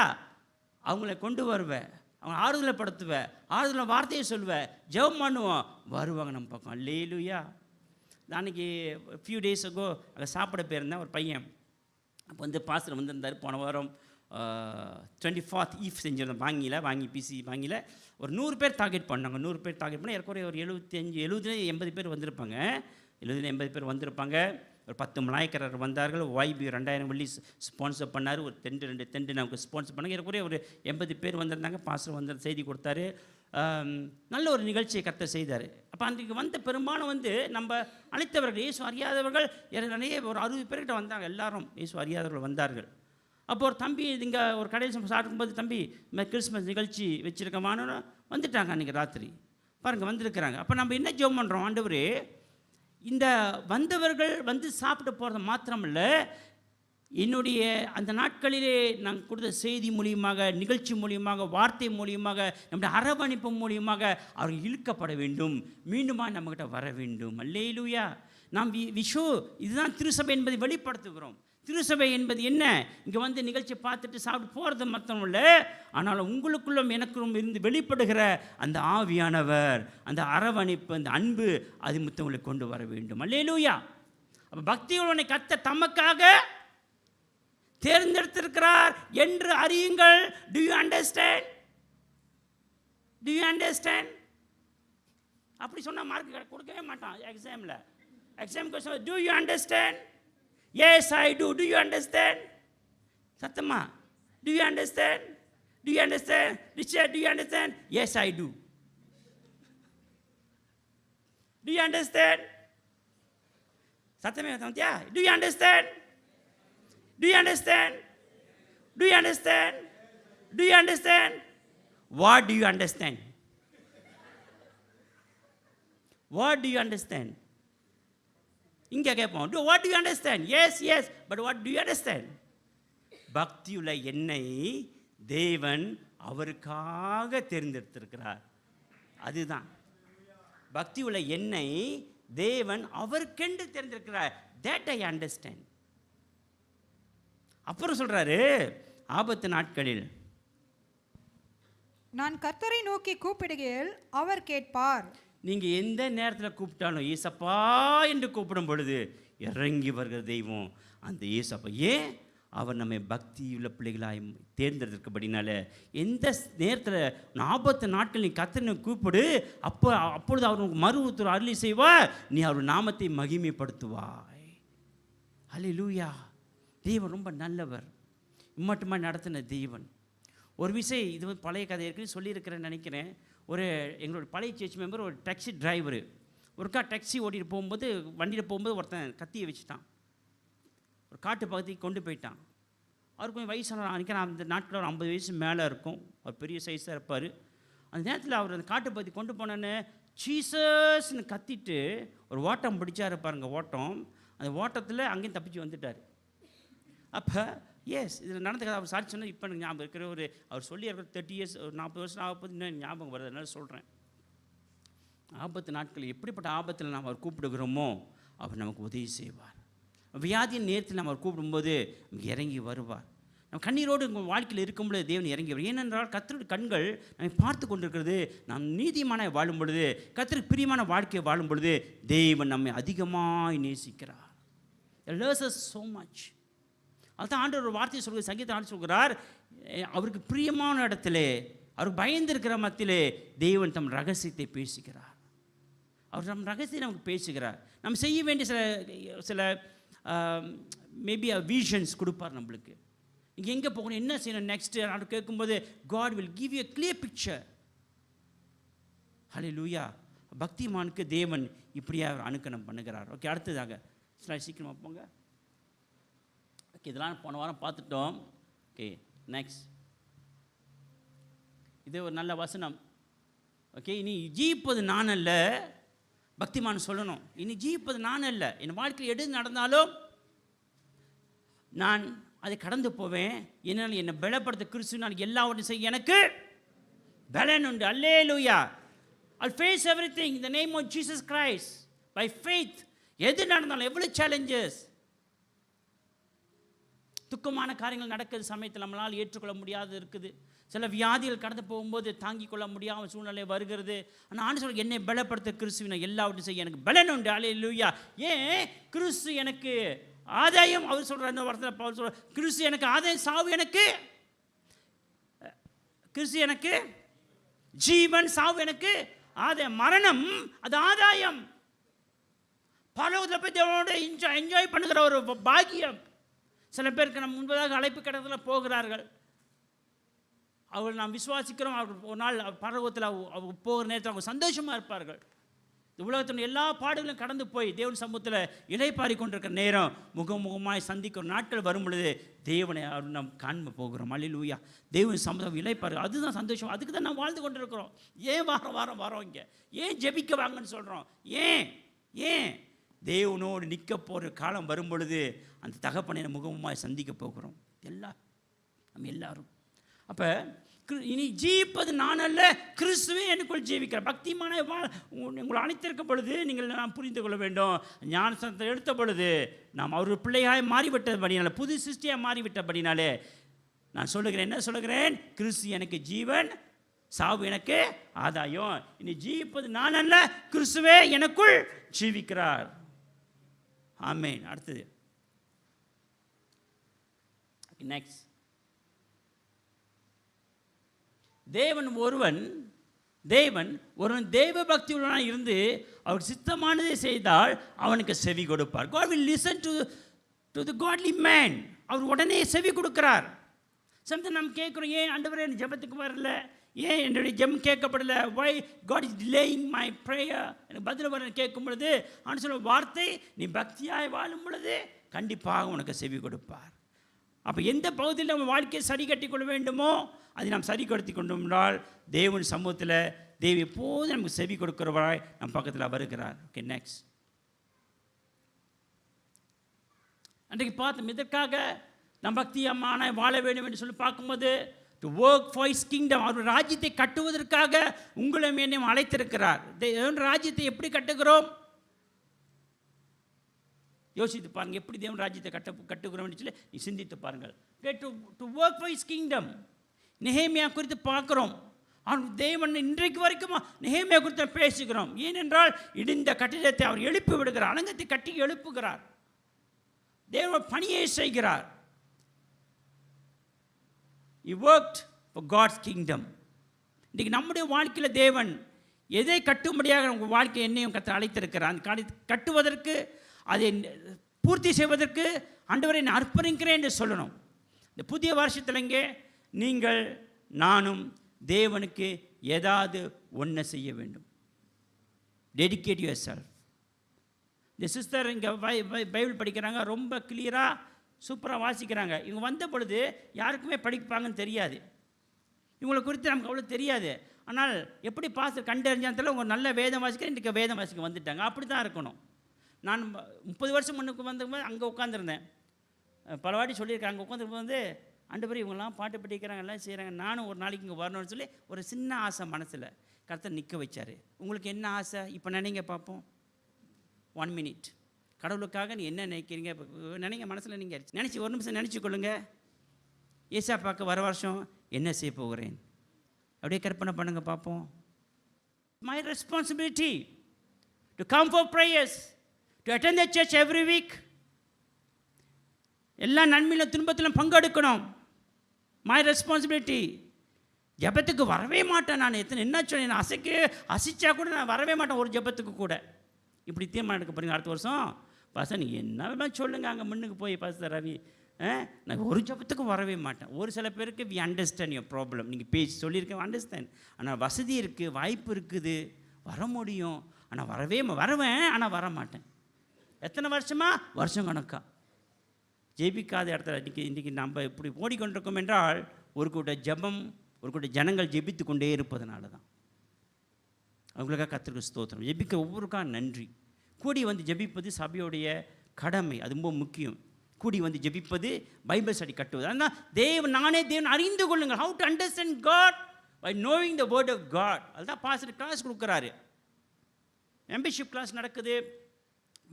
அவங்கள கொண்டு வருவ, அவங்க ஆறுதலை படுத்துவ, ஆறுதலை வார்த்தையை சொல்லுவ, ஜெபம் பண்ணுவோம், வருவாங்க நம்ம பக்கம். அல்லேலூயா. அன்றைக்கி ஃபியூ டேஸ் அகோ அங்கே சாப்பிட போயிருந்தேன். ஒரு பையன் அப்போ வந்து பாஸ்டர் வந்திருந்தார். போன வாரம் 24th ஈவ் செஞ்சிருந்தோம். வாங்கி பிசி வாங்கியில் ஒரு 100 பேர் டார்கெட் பண்ணாங்க. 100 பேர் டார்கெட் பண்ணால் ஏற்கனவே ஒரு 70 பேர் வந்திருப்பாங்க. 80 பேர் வந்திருப்பாங்க. ஒரு 10 மலாய்க்காரர் வந்தார்கள். YB 2000 வெள்ளி ஸ்பான்சர் பண்ணார். ஒரு ரெண்டு டென்ட் நமக்கு ஸ்பான்சர் பண்ணாங்க. ஏற்கனவே ஒரு 80 பேர் வந்திருந்தாங்க. பாஸ்டர் வந்து செய்தி கொடுத்தாரு. நல்ல ஒரு நிகழ்ச்சியை கர்த்தர் செய்தார். அப்போ அன்றைக்கு வந்த பெரும்பாலும் வந்து நம்ம அழைத்தவர்கள், இயேசு அறியாதவர்கள் நிறைய ஒரு 60 பேர்கிட்ட வந்தாங்க. எல்லாரும் இயேசு அறியாதவர்கள் வந்தார்கள். அப்போ ஒரு தம்பி இங்கே ஒரு கடையில் சாப்பிடும்போது, தம்பி கிறிஸ்மஸ் நிகழ்ச்சி வச்சுருக்கமானு வந்துட்டாங்க. அன்றைக்கி ராத்திரி பாருங்கள் வந்திருக்கிறாங்க. அப்போ நம்ம என்ன ஜெபம் பண்ணுறோம்? ஆண்டவரே, இந்த வந்தவர்கள் வந்து சாப்பிட்டு போகிறது மாத்திரமில்ல, என்னுடைய அந்த நாட்களிலே நான் கொடுத்த செய்தி மூலியமாக, நிகழ்ச்சி மூலியமாக, வார்த்தை மூலியமாக, நம்முடைய அரவணைப்பு மூலியமாக அவர்கள் இழுக்கப்பட வேண்டும், மீண்டுமா நம்மகிட்ட வர வேண்டும். அல்லேலூயா. நாம் இதுதான் திருசபை என்பதை வெளிப்படுத்துகிறோம். திருசபை என்பது என்ன? இங்கே வந்து நிகழ்ச்சி பார்த்துட்டு சாப்பிட்டு போகிறது மட்டும் இல்லை, ஆனால் உங்களுக்குள்ளும் எனக்குள்ளும் இருந்து வெளிப்படுகிற அந்த ஆவியானவர், அந்த அரவணைப்பு, அந்த அன்பு, அது மற்றவங்களை கொண்டு வர வேண்டும். அல்லேலூயா. அப்போ பக்தியுடனே கர்த்தர் தமக்காக தேர்ந்தெடுத்திருக்கிறார் என்று அறியுங்கள். To you understand? To you understand? அப்படி சொன்னால் மார்க் கொடுக்கவே மாட்டான் எக்ஸாமில். Exam question, to you understand? Yes, I do. Do you understand? Sattama, do you understand? Do you understand? Richard, do you understand? Yes, I do. Do you understand? Sattama, yeah. Do you understand? Do you understand? Do you understand? Do you understand? What do you understand? What do you understand? இங்கே கேட்போம், what do you understand? Yes but what do you understand? பக்தியுள்ள என்னை தேவன் அவருக்காக தேர்ந்தெடுத்திருக்கிறார். அதுதான் பக்தியுள்ள என்னை தேவன் அவருக்கென்று தேர்ந்தெடுக்கிறார். That I understand. அப்புறம் சொல்றாரு, ஆபத்து நாட்களில் நான் கர்த்தரை நோக்கி கூப்பிடுகையில் அவர் கேட்பார். நீங்கள் எந்த நேரத்தில் கூப்பிட்டாலும் ஏசப்பா என்று கூப்பிடும் பொழுது இறங்கி வருகிற தெய்வம் அந்த ஏசப்பா. ஏன்? அவர் நம்மை பக்தியுள்ள பிள்ளைகளாய் தேர்ந்தெடுக்கிறபடினால எந்த நேரத்தில் 40 நாட்கள் நீ கர்த்தரை கூப்பிடு, அப்பொழுது அவர் மறுபுத்தர் அருளி செய்வார், நீ அவர் நாமத்தை மகிமைப்படுத்துவாய். அல்லேலூயா. தெய்வன் ரொம்ப நல்லவர். இம்மட்டுமா நடத்தின தெய்வன். ஒரு விஷயம், இது வந்து பழைய கதை இருக்குன்னு சொல்லியிருக்கிறேன்னு நினைக்கிறேன். எங்களோட பழைய சர்ச் மெம்பர் ஒரு டாக்ஸி டிரைவரு ஒருக்கா டாக்ஸி ஓட்டிகிட்டு போகும்போது, வண்டியில் போகும்போது ஒருத்தன் கத்தியை வச்சுட்டான். ஒரு காட்டு பகுதிக்கு கொண்டு போயிட்டான். அவருக்கு கொஞ்சம் வயசான நினைக்கிறேன், அந்த நாட்டில் ஒரு 50 வயசு மேலே இருக்கும். அவர் பெரிய சைஸாக இருப்பார். அந்த நேரத்தில் அவர் அந்த காட்டு பகுதி கொண்டு போனோன்னு சீசஸ்ன்னு கத்திட்டு ஒரு ஓட்டம் பிடிச்சாரு பாருங்க. ஓட்டம், அந்த ஓட்டத்தில் அங்கேயும் தப்பிச்சு வந்துட்டார். அப்போ எஸ் இதில் நடந்த கதை அவர் சாட்சி சொன்னால் இப்போ எனக்கு ஞாபகம் இருக்கிற அவர் சொல்லி இருக்கிற 30 இயர்ஸ் ஒரு 40 வருஷம் ஆகும்போது இன்னும் ஞாபகம் வருது, அதனால சொல்கிறேன். ஆபத்து நாட்கள் எப்படிப்பட்ட ஆபத்தில் நாம் அவர் கூப்பிடுகிறோமோ அவர் நமக்கு உதவி செய்வார். வியாதியின் நேரத்தில் நம்ம அவர் கூப்பிடும்போது இறங்கி வருவார். நம்ம கண்ணீரோடு உங்கள் வாழ்க்கையில் இருக்கும்பொழுது தேவன் இறங்கி வரும். ஏனென்றால் கர்த்தருடைய கண்கள் நம்மை பார்த்து கொண்டிருக்கிறது. நாம் நீதிமான வாழும் பொழுது, கர்த்தருக்கு பிரியமான வாழ்க்கையை வாழும் பொழுது தேவன் நம்மை அதிகமாக நேசிக்கிறார். Loves us so much. அதுதான் ஆண்டவர் ஒரு வார்த்தையை சொல்கிறார், சங்கீத ஆண்டு சொல்கிறார், அவருக்கு பிரியமான இடத்திலே, அவருக்கு பயந்திருக்கிற மத்தியிலே தேவன் தம் ரகசியத்தை பேசுகிறார். அவர் நம் ரகசியம் நமக்கு பேசுகிறார். நம்ம செய்ய வேண்டிய சில மேபி விஷன்ஸ் கொடுப்பார் நம்மளுக்கு. இங்கே எங்கே போகணும், என்ன செய்யணும் நெக்ஸ்ட்டு அப்படி கேட்கும்போது God will give you a clear picture. Hallelujah. பக்திமானுக்கு தேவன் இப்படியா அனுக்கணம் பண்ணுகிறார். ஓகே, அடுத்ததாக சீக்கிரமாக போங்க. ஓகே, இதெல்லாம் போன வாரம் பார்த்துட்டோம். ஓகே, நெக்ஸ்ட் இது ஒரு நல்ல வசனம். ஓகே, இனி ஜீவிப்பது நான் அல்ல, பக்திமான் சொல்லணும், இனி ஜீவிப்பது நான் அல்ல. என் வாழ்க்கையில் எது நடந்தாலும் நான் அதை கடந்து போவேன். என்னால் என்னை பலப்படுத்த கிறிஸ்து நான் எல்லாவற்றையும் செய்ய எனக்கு பலன் உண்டு. அல்லேலூயா. I'll face everything in the name of Jesus Christ by faith. எது நடந்தாலும், எவ்வளோ சேலஞ்சஸ், துக்கமான காரியங்கள் நடக்குது சமயத்தில் நம்மளால் ஏற்றுக்கொள்ள முடியாது இருக்குது. சில வியாதிகள் கடந்து போகும்போது தாங்கிக் கொள்ள முடியாமல் சூழ்நிலை வருகிறது. ஆனால் ஆண்டு சொல்ல என்னை பலப்படுத்த கிறிஸ்துவினை எல்லாவற்றையும் செய்ய எனக்கு பலன் உண்டு. அல்லேலூயா. ஏன் கிறிஸ்து எனக்கு ஆதாயம், அவர் சொல்கிறார் இந்த வார்த்தையில் பவுல் சொல்கிறார், கிறிஸ்து எனக்கு ஆதாயம், சாவு எனக்கு, கிறிஸ்து எனக்கு ஜீவன், சாவு எனக்கு ஆதாயம். மரணம் அது ஆதாயம். பரலோகத்தில் போய் தேவனோட என்ஜாய் பண்ணுகிற ஒரு பாக்கியம். சில பேருக்கு நம்ம முன்பதாக அழைப்பு கடத்தில் போகிறார்கள். அவர்கள் நாம் விசுவாசிக்கிறோம், அவர்கள் ஒரு நாள் பரலோகத்தில் அவங்க போகிற நேரத்தில் அவங்க சந்தோஷமாக இருப்பார்கள். இந்த உலகத்தின் எல்லா பாடுகளும் கடந்து போய் தேவன் சமூகத்தில் இளைப்பாரி கொண்டிருக்கிற நேரம் முகமுகமாய் சந்திக்கிற நாட்கள் வரும் பொழுது தேவனை நாம் காண்ப போகிறோம். அல்லேலூயா. தேவன் சமூகம் இளைப்பாரு, அதுதான் சந்தோஷம். அதுக்கு தான் நாம் வாழ்ந்து கொண்டிருக்கிறோம். ஏன் வாரம் வரோம் இங்கே, ஏன் ஜெபிக்க வாங்கன்னு சொல்கிறோம், ஏன் தேவனோடு நிற்க போகிற காலம் வரும் பொழுது அந்த தகப்பனை முகமுமாய் சந்திக்க போகிறோம் நம்ம எல்லாரும். அப்போ இனி ஜீவிப்பது நான் அல்ல, கிறிஸ்துவே எனக்குள் ஜீவிக்கிறார். பக்திமான உங்களை அழைத்திருக்க பொழுது நீங்கள் நாம் புரிந்து கொள்ள வேண்டும். ஞானஸ்நானத்தை எடுத்த பொழுது நாம் அவர் பிள்ளையாய் மாறிவிட்டபடினாலே, புது சிருஷ்டியாக மாறிவிட்டபடினாலே நான் சொல்லுகிறேன், என்ன சொல்லுகிறேன், கிறிஸ்து எனக்கு ஜீவன், சாவு எனக்கு ஆதாயம். இனி ஜீவிப்பது நான் அல்ல, கிறிஸ்துவே எனக்குள் ஜீவிக்கிறார். ஆமென். அடுத்தது நெக்ஸ்ட், தேவன் ஒருவன் தேவ பக்தியுடனாக இருந்து அவர் சித்தமானதை செய்தால் அவனுக்கு செவி கொடுப்பார். God will listen to the godly man. அவர் உடனே செவி கொடுக்கிறார். சம்திங் நம்ம கேட்குறோம், ஏன் ஆண்டவரே என் ஜெபத்துக்கு வரல, ஏன் என்னுடைய ஜெபம் கேட்கப்படலை, why God is delaying my prayer, எனக்கு பதில் வர கேட்கும் பொழுது ஆண்டு சொல்ல வார்த்தை, நீ பக்தியாய் வாழும் பொழுது கண்டிப்பாக உனக்கு செவி கொடுப்பார். அப்போ எந்த பகுதியில் நம்ம வாழ்க்கையை சரி கட்டி கொள்ள வேண்டுமோ அதை நாம் சரி கட்டி கொண்டோம்னால் தேவன் சமூகத்தில் தேவ எப்போதும் நமக்கு செவி கொடுக்கிறவராய் நம் பக்கத்தில் வருகிறார். Okay, next. அன்றைக்கு பார்த்தோம், இதற்காக நம் பக்தியமான வாழ வேண்டும் என்று சொல்லி பார்க்கும்போது to work for his kingdom, அவர் ராஜ்யத்தை கட்டுவதற்காக உங்களை என்னையும் அழைத்திருக்கிறார். தேவன் ராஜ்யத்தை எப்படி கட்டுகிறோம் யோசித்து பாருங்கள். எப்படி தேவன் ராஜ்யத்தை கட்டுகிறோம்னு சொல்லி நீ சிந்தித்து பாருங்கள். To work for his kingdom. நெகேமியா குறித்து பார்க்குறோம். தேவன் இன்றைக்கு வரைக்கும் நெகேமியா குறித்து பேசுகிறோம். ஏனென்றால் இடிந்த கட்டிடத்தை அவர் எழுப்பி விடுகிறார், அலங்கத்தை கட்டி எழுப்புகிறார், தேவன் பணியை செய்கிறார். He worked for God's kingdom. இன்றைக்கு நம்முடைய வாழ்க்கையில் தேவன் எதை கட்டும்படியாக உங்கள் வாழ்க்கை என்னையும் அழைத்திருக்கிறார். அந்த கட்டுவதற்கு, அதை பூர்த்தி செய்வதற்கு ஆண்டவரை நான் அர்ப்பணிக்கிறேன் என்று சொல்லணும். இந்த புதிய வருஷத்துலங்க நீங்கள் நானும் தேவனுக்கு ஏதாவது ஒன்று செய்ய வேண்டும். Dedicate your self. இந்த சிஸ்டர் இங்கே பைபிள் படிக்கிறாங்க, ரொம்ப கிளியராக சூப்பராக வாசிக்கிறாங்க. இவங்க வந்த பொழுது யாருக்குமே படிப்பாங்கன்னு தெரியாது, இவங்களை குறித்து நமக்கு அவ்வளோ தெரியாது. ஆனால் எப்படி பாஸ்டர் கண்டறிஞ்சால் உங்கள் நல்ல வேதம் வாசிக்க இன்றைக்கு வேதம் வாசிக்க வந்துட்டாங்க. அப்படி தான் இருக்கணும். நான் 30 வருஷம் முன்னுக்கு வந்தபோது அங்கே உட்காந்துருந்தேன். பல வாட்டி சொல்லியிருக்காங்க. உட்காந்துருக்கும் வந்து ஆண்டவரே இவங்கெல்லாம் பாட்டு படிக்கிறாங்க, எல்லாம் செய்கிறாங்க, நானும் ஒரு நாளைக்கு இங்கே வரணும்னு சொல்லி ஒரு சின்ன ஆசை மனசில் கர்த்தர் நிற்க வச்சார். உங்களுக்கு என்ன ஆசை இப்போ நினைங்க பார்ப்போம். 1 minute. கடவுளுக்காக நீ என்ன நினைக்கிறீங்க நினைங்க, மனசில் நீங்கள் நினச்சி ஒரு நிமிஷம் நினச்சி கொள்ளுங்க. ஏசாப்பாக்கு வர வருஷம் என்ன செய்ய போகிறேன் அப்படியே கற்பனை பண்ணுங்க பார்ப்போம். My responsibility to come for prayers, to attend the church every week. எல்லா நன்மையிலும் துன்பத்திலும் பங்கெடுக்கணும். My responsibility. ஜெபத்துக்கு வரவே மாட்டேன் நான். என்ன சொன்னேன், அசிச்சா கூட நான் வரவே மாட்டேன் ஒரு ஜெபத்துக்கு கூட. இப்படி தீர்மானம் எடுக்க போகிறீங்க அடுத்த வருஷம். பாஸ்டர் நீங்கள் என்ன சொல்லுங்கள் அங்கே முன்னுக்கு போய் பாஸ்டர் ரவி, நான் ஒரு ஜெபத்துக்கும் வரவே மாட்டேன். ஒரு சில பேருக்கு வி அண்டர்ஸ்டாண்ட் யுவர் ப்ராப்ளம். நீங்கள் பேசி சொல்லியிருக்கேன் அண்டர்ஸ்டாண்ட். ஆனால் வசதி இருக்குது, வாய்ப்பு இருக்குது, வர முடியும், ஆனால் வருவேன் ஆனால் வர மாட்டேன். எத்தனை வருஷம் கணக்கா ஜெபிக்காத இடத்துல இன்றைக்கி நம்ம இப்படி ஓடிக்கொண்டிருக்கோம் என்றால் ஒரு கூட்ட ஜெபம், ஒரு கூட்ட ஜனங்கள் ஜெபித்து கொண்டே இருப்பதனால தான். அவங்களுக்காக கர்த்தருக்கு ஸ்தோத்திரம். ஜெபிக்க ஒவ்வொருக்காக நன்றி. கூடி வந்து ஜெபிப்பது சபையுடைய கடமை, அது ரொம்ப முக்கியம். கூடி வந்து ஜெபிப்பது, பைபிள் ஸ்டடி கட்டுவது. அதனால் நானே தேவன் அறிந்து கொள்ளுங்கள். How to understand God by knowing the word of God. அதுதான் பாஸ்டர் கிளாஸ் கொடுக்குறாரு, மெம்பர்ஷிப் கிளாஸ் நடக்குது,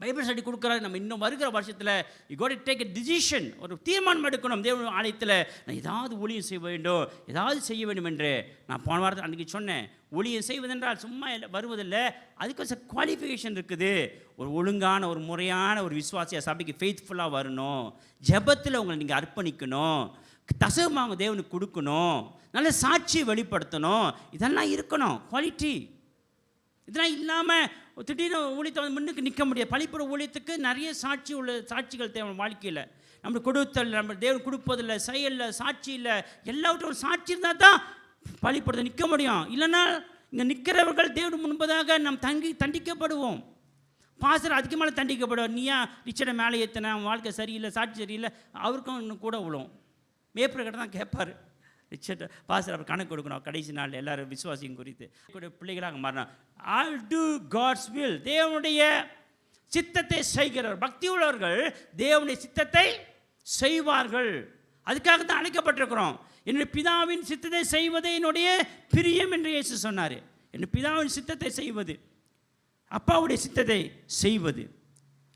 பைபிள் ஸ்டடி கொடுக்குறாரு. நம்ம இன்னும் வருகிற வருஷத்தில் you got to take a decision, ஒரு தீர்மானம் எடுக்கணும். தேவன் ஆலயத்தில் நான் ஏதாவது ஊழியம் செய்ய வேண்டும், ஏதாவது செய்ய வேண்டும் என்று நான் போன வாரத்தில் அன்றைக்கி சொன்னேன். ஊழியம் செய்வதென்றால் சும்மா வருவதில்லை, அதுக்கு ஒரு குவாலிஃபிகேஷன் இருக்குது. ஒரு ஒழுங்கான, ஒரு முறையான ஒரு விசுவாசிய சபைக்கு ஃபெய்த்ஃபுல்லாக வரணும். ஜெபத்தில் உங்களை நீங்கள் அர்ப்பணிக்கணும், தசகமாக தேவனுக்கு கொடுக்கணும், நல்ல சாட்சியை வெளிப்படுத்தணும். இதெல்லாம் இருக்கணும், குவாலிட்டி. இதெல்லாம் இல்லாமல் திடீர்னு ஊழியத்தை வந்து முன்னுக்கு நிற்க முடியாது. பழிப்புற ஊழியத்துக்கு நிறைய சாட்சிகள் தேவை வாழ்க்கையில். நம்ம கொடுத்தல், நம்ம தேவன் கொடுப்பதில்லை, செயலில் சாட்சி இல்லை, எல்லாவற்றும் ஒரு சாட்சி இருந்தால் தான் பழிப்புறதை நிற்க முடியும். இல்லைன்னா இங்கே நிற்கிறவர்கள் தேவன் முன்பதாக நாம் தண்டிக்கப்படுவோம். பாஸ்டர் அதுக்கு மேலே தண்டிக்கப்படுவார். நீயா ரிச்சர்டை மேலே ஏற்றின, வாழ்க்கை சரியில்லை, சாட்சி சரியில்லை, அவருக்கும் இன்னும் கூட விழும். மேய்ப்பர் கிட்ட தான் கேட்பார், ரிச்சர்ட் பாஸ்டர் அவர் கணக்கு கொடுக்கணும் கடைசி நாள் எல்லாரும் விசுவாசியும் குறித்து. பிள்ளைகளாக மாறினா ஐ டு காட்ஸ் வில். தேவனுடைய சித்தத்தை செய்கிறவர், பக்தி உள்ளவர்கள் தேவனுடைய சித்தத்தை செய்வார்கள். அதுக்காக தான் அழைக்கப்பட்டிருக்கிறோம். என்னுடைய பிதாவின் சித்தத்தை செய்வதே என்னுடைய பிரியம் என்று இயேசு சொன்னார். என்னுடைய பிதாவின் சித்தத்தை செய்வது, அப்பாவுடைய சித்தத்தை செய்வது.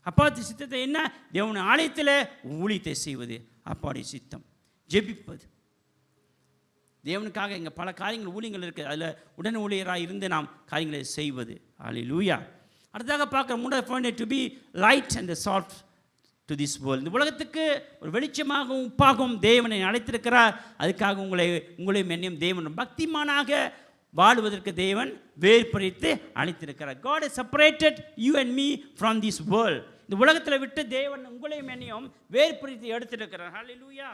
அப்பாவுடைய சித்தத்தை என்ன? தேவனுடைய ஆலயத்தில் ஊழியத்தை செய்வது அப்பாவுடைய சித்தம். ஜெபிப்பது, தேவனுக்காக இங்கே பல காரியங்கள் ஊழியங்கள் இருக்குது, அதில் உடன் ஊழியராக இருந்து நாம் காரியங்களை செய்வது. ஹல்லேலூயா. அடுத்ததாக பார்க்க மூன்றாவது to be light and salt to this world. இந்த உலகத்துக்கு ஒரு வெளிச்சமாகவும் உப்பாகவும் தேவனை அழைத்திருக்கிறார். அதுக்காக உங்களையும் என்னையும் தேவன் பக்திமானாக வாழ்வதற்கு தேவன் வேறுபடுத்தி அழைத்திருக்கிறார். God has separated you and me from this world. இந்த உலகத்தில் விட்டு தேவன் உங்களையும் என்னையும் வேறுபடுத்தி எடுத்திருக்கிறார். ஹல்லேலூயா.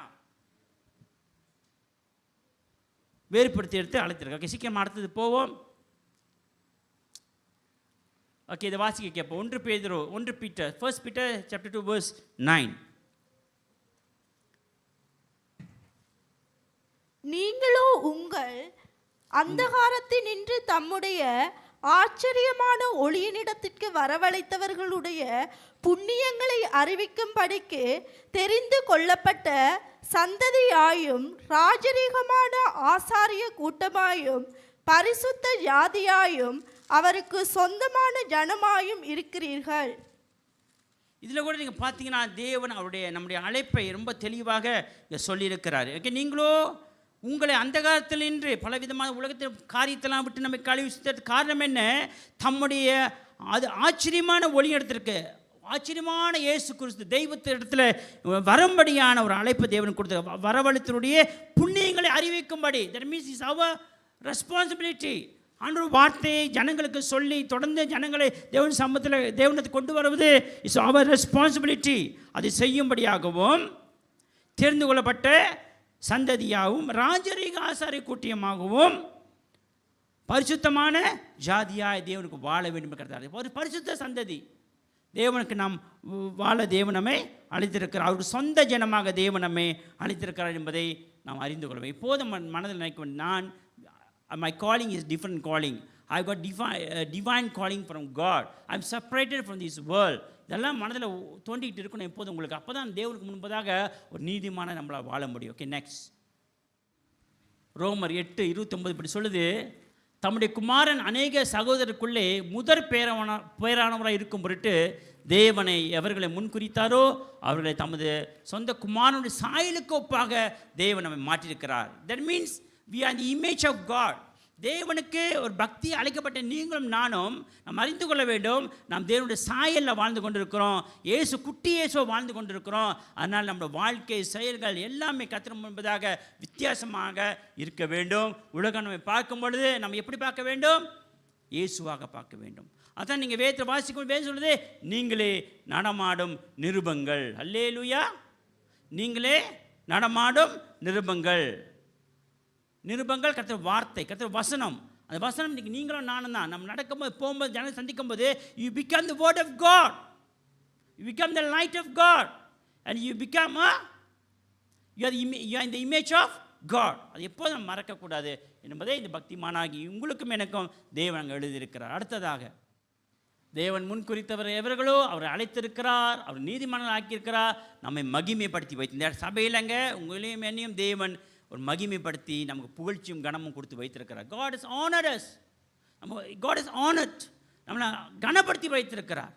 வேறுபடுத்தி எடுத்து அழைத்திருக்கார். ஓகே, சீக்கிரம் அடுத்தது போவோம். ஓகே, இதை வாசிக்க கேட்போம். 1 பீட்டர் chapter 2 verse 9. நீங்களோ உங்கள் அந்தகாரத்தினின்று தம்முடைய ஆச்சரியமான ஒளியினிடத்திற்கு வரவழைத்தவர்களுடைய புண்ணியங்களை அறிவிக்கும்படிக்கு தெரிந்து கொள்ளப்பட்ட சந்ததியாயும் ராஜரீகமான ஆசாரிய கூட்டமாயும் பரிசுத்த ஜாதியாயும் அவருக்கு சொந்தமான ஜனமாயும் இருக்கிறீர்கள். இதில் கூட நீங்கள் பார்த்தீங்கன்னா தேவன் நம்முடைய அழைப்பை ரொம்ப தெளிவாக சொல்லியிருக்கிறார். ஓகே, நீங்களோ உங்களை அந்த காலத்தில் நின்று பலவிதமான உலகத்தில் காரியத்தெல்லாம் விட்டு நம்ம கழிவு காரணம் என்ன? தம்முடைய அது ஆச்சரியமான ஒளி எடுத்திருக்கு. ஆச்சரியமான இயேசு கிறிஸ்து தெய்வத்திடத்தில் வரும்படியான ஒரு அழைப்பு தேவன் கொடுத்த வரவழைத்தருடைய புண்ணியங்களை அறிவிக்கும்படி. தட் மீன்ஸ் இஸ் அவர் ரெஸ்பான்சிபிலிட்டி. ஆண்டவர் வார்த்தையை ஜனங்களுக்கு சொல்லி தொடர்ந்து ஜனங்களை தேவன் சம்பத்தில் தேவனத்தை கொண்டு வருவது இஸ் அவர் ரெஸ்பான்சிபிலிட்டி. அதை செய்யும்படியாகவும் தெரிந்து கொள்ளப்பட்ட சந்ததியாகவும் ராஜரீக ஆசாரிய கூட்டியமாகவும் பரிசுத்தமான ஜாதியாய் தேவனுக்கு வாழ வேண்டும் இருக்கிறார். ஒரு பரிசுத்த சந்ததி தேவனுக்கு நாம் வாழ தேவன் நம்மை அழைத்திருக்கிறார். அவருக்கு சொந்த ஜனமாக தேவன் நம்மை அழைத்திருக்கிறார் என்பதை நாம் அறிந்து கொள்வோம். இப்போது மனதில் நினைக்கும், my calling is different calling. I got divine calling from God. I'm separated from this world. இதெல்லாம் மனதில் தோண்டிக்கிட்டு இருக்கணும் எப்போதும் உங்களுக்கு. அப்போ தான் தேவனுக்கு முன்பதாக ஒரு நீதிமான நம்மளால் வாழ முடியும். ஓகே, நெக்ஸ்ட் ரோமர் 8:29 இப்படி சொல்லுது, தம்முடைய குமாரன் அநேக சகோதரருக்குள்ளே முதற் பேரானவராக இருக்கும் பொருட்டு தேவனை எவர்களை முன்குறித்தாரோ அவர்களை தமது சொந்த குமாரனுடைய சாயலுக்கு ஒப்பாக தேவன் நம்மை மாற்றியிருக்கிறார். That means we are the image of God. தேவனுக்கு ஒரு பக்தி அழைக்கப்பட்ட நீங்களும் நானும் நாம் அறிந்து கொள்ள வேண்டும், நாம் தேவனுடைய சாயலில் வாழ்ந்து கொண்டிருக்கிறோம். குட்டி இயேசுவை வாழ்ந்து கொண்டிருக்கிறோம். அதனால் நம்முடைய வாழ்க்கை செயல்கள் எல்லாமே கர்த்தர் முன்பதாக வித்தியாசமாக இருக்க வேண்டும். உலகம் நம்மை பார்க்கும் பொழுது நம்ம எப்படி பார்க்க வேண்டும்? இயேசுவாக பார்க்க வேண்டும். அதான் நீங்கள் வேதத்தை வாசிக்கும் வேதம் சொல்லுது, நீங்களே நடமாடும் நிருபங்கள். அல்லேலூயா. நீங்களே நடமாடும் நிருபங்கள். நிருபங்கள் கர்த்தர் வார்த்தை, கர்த்தர் வசனம். அந்த வசனம் இன்றைக்கி நீங்களும் நானும் தான். நம்ம நடக்கும்போது போகும்போது ஜனங்களை சந்திக்கும் போது you become the word of God, you become the light of God and you become you are in the image of God. அது எப்போதும் நம்ம மறக்கக்கூடாது என்பதை இந்த பக்திமானாகி உங்களுக்கும் எனக்கும் தேவன் அங்கே எழுதியிருக்கிறார். அடுத்ததாக, தேவன் முன்குறித்தவர் எவர்களோ அவரை அழைத்திருக்கிறார், அவர் நீதிமான்கள் ஆக்கியிருக்கிறார், நம்மை மகிமைப்படுத்தி வைத்து இந்த சபையிலங்க உங்களையும் என்னையும் தேவன் ஒரு மகிமைப்படுத்தி நமக்கு புகழ்ச்சியும் கனமும் கொடுத்து வைத்திருக்கிறார். God is honored us. God is honored. நம்மளை கனப்படுத்தி வைத்திருக்கிறார்.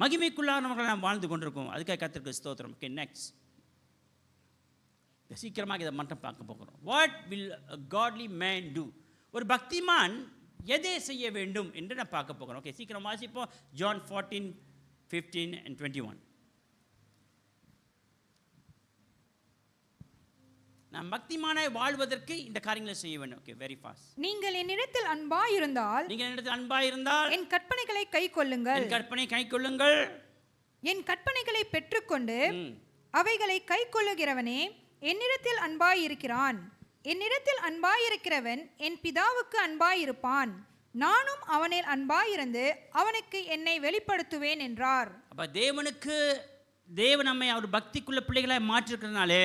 மகிமைக்குள்ளானவர்கள் நாம் வாழ்ந்து கொண்டிருக்கோம். அதுக்காக கர்த்தருக்கு ஸ்தோத்திரம். ஓகே, நெக்ஸ்ட் சீக்கிரமாக இதை மட்டும் பார்க்க போகிறோம். What will a godly man do? ஒரு பக்திமான் எதை செய்ய வேண்டும் என்று நான் பார்க்க போகிறோம். ஓகே, சீக்கிரம் வாசிப்போம். John 14:15 and 21. நாம் பக்திமானாய் வாழ்வதற்கு இந்த காரியங்களை செய்ய வேண்டும். Okay, very fast. நீங்கள் என்னிடத்தில் அன்பாயிருந்தால் என் கற்பனைகளை கைக்கொள்ளுங்கள். என் கற்பனை கைக்கொள்ளுங்கள். என் கற்பனைகளை பெற்றுக்கொண்டு அவைகளை கைக்கொள்ளுகிறவனே என்னிடத்தில் அன்பாயிருக்கிறான். என்னிடத்தில் அன்பாயிருக்கிறவன் என் பிதாவுக்கு அன்பாயிருப்பான். நானும் அவனில் அன்பாயிருந்து அவனுக்கு என்னை வெளிப்படுத்துவேன் என்றார். அப்ப தேவன் நம்மை அவர் பக்திக்குள்ள பிள்ளைகளாய் மாற்றிருக்கிறதுனாலே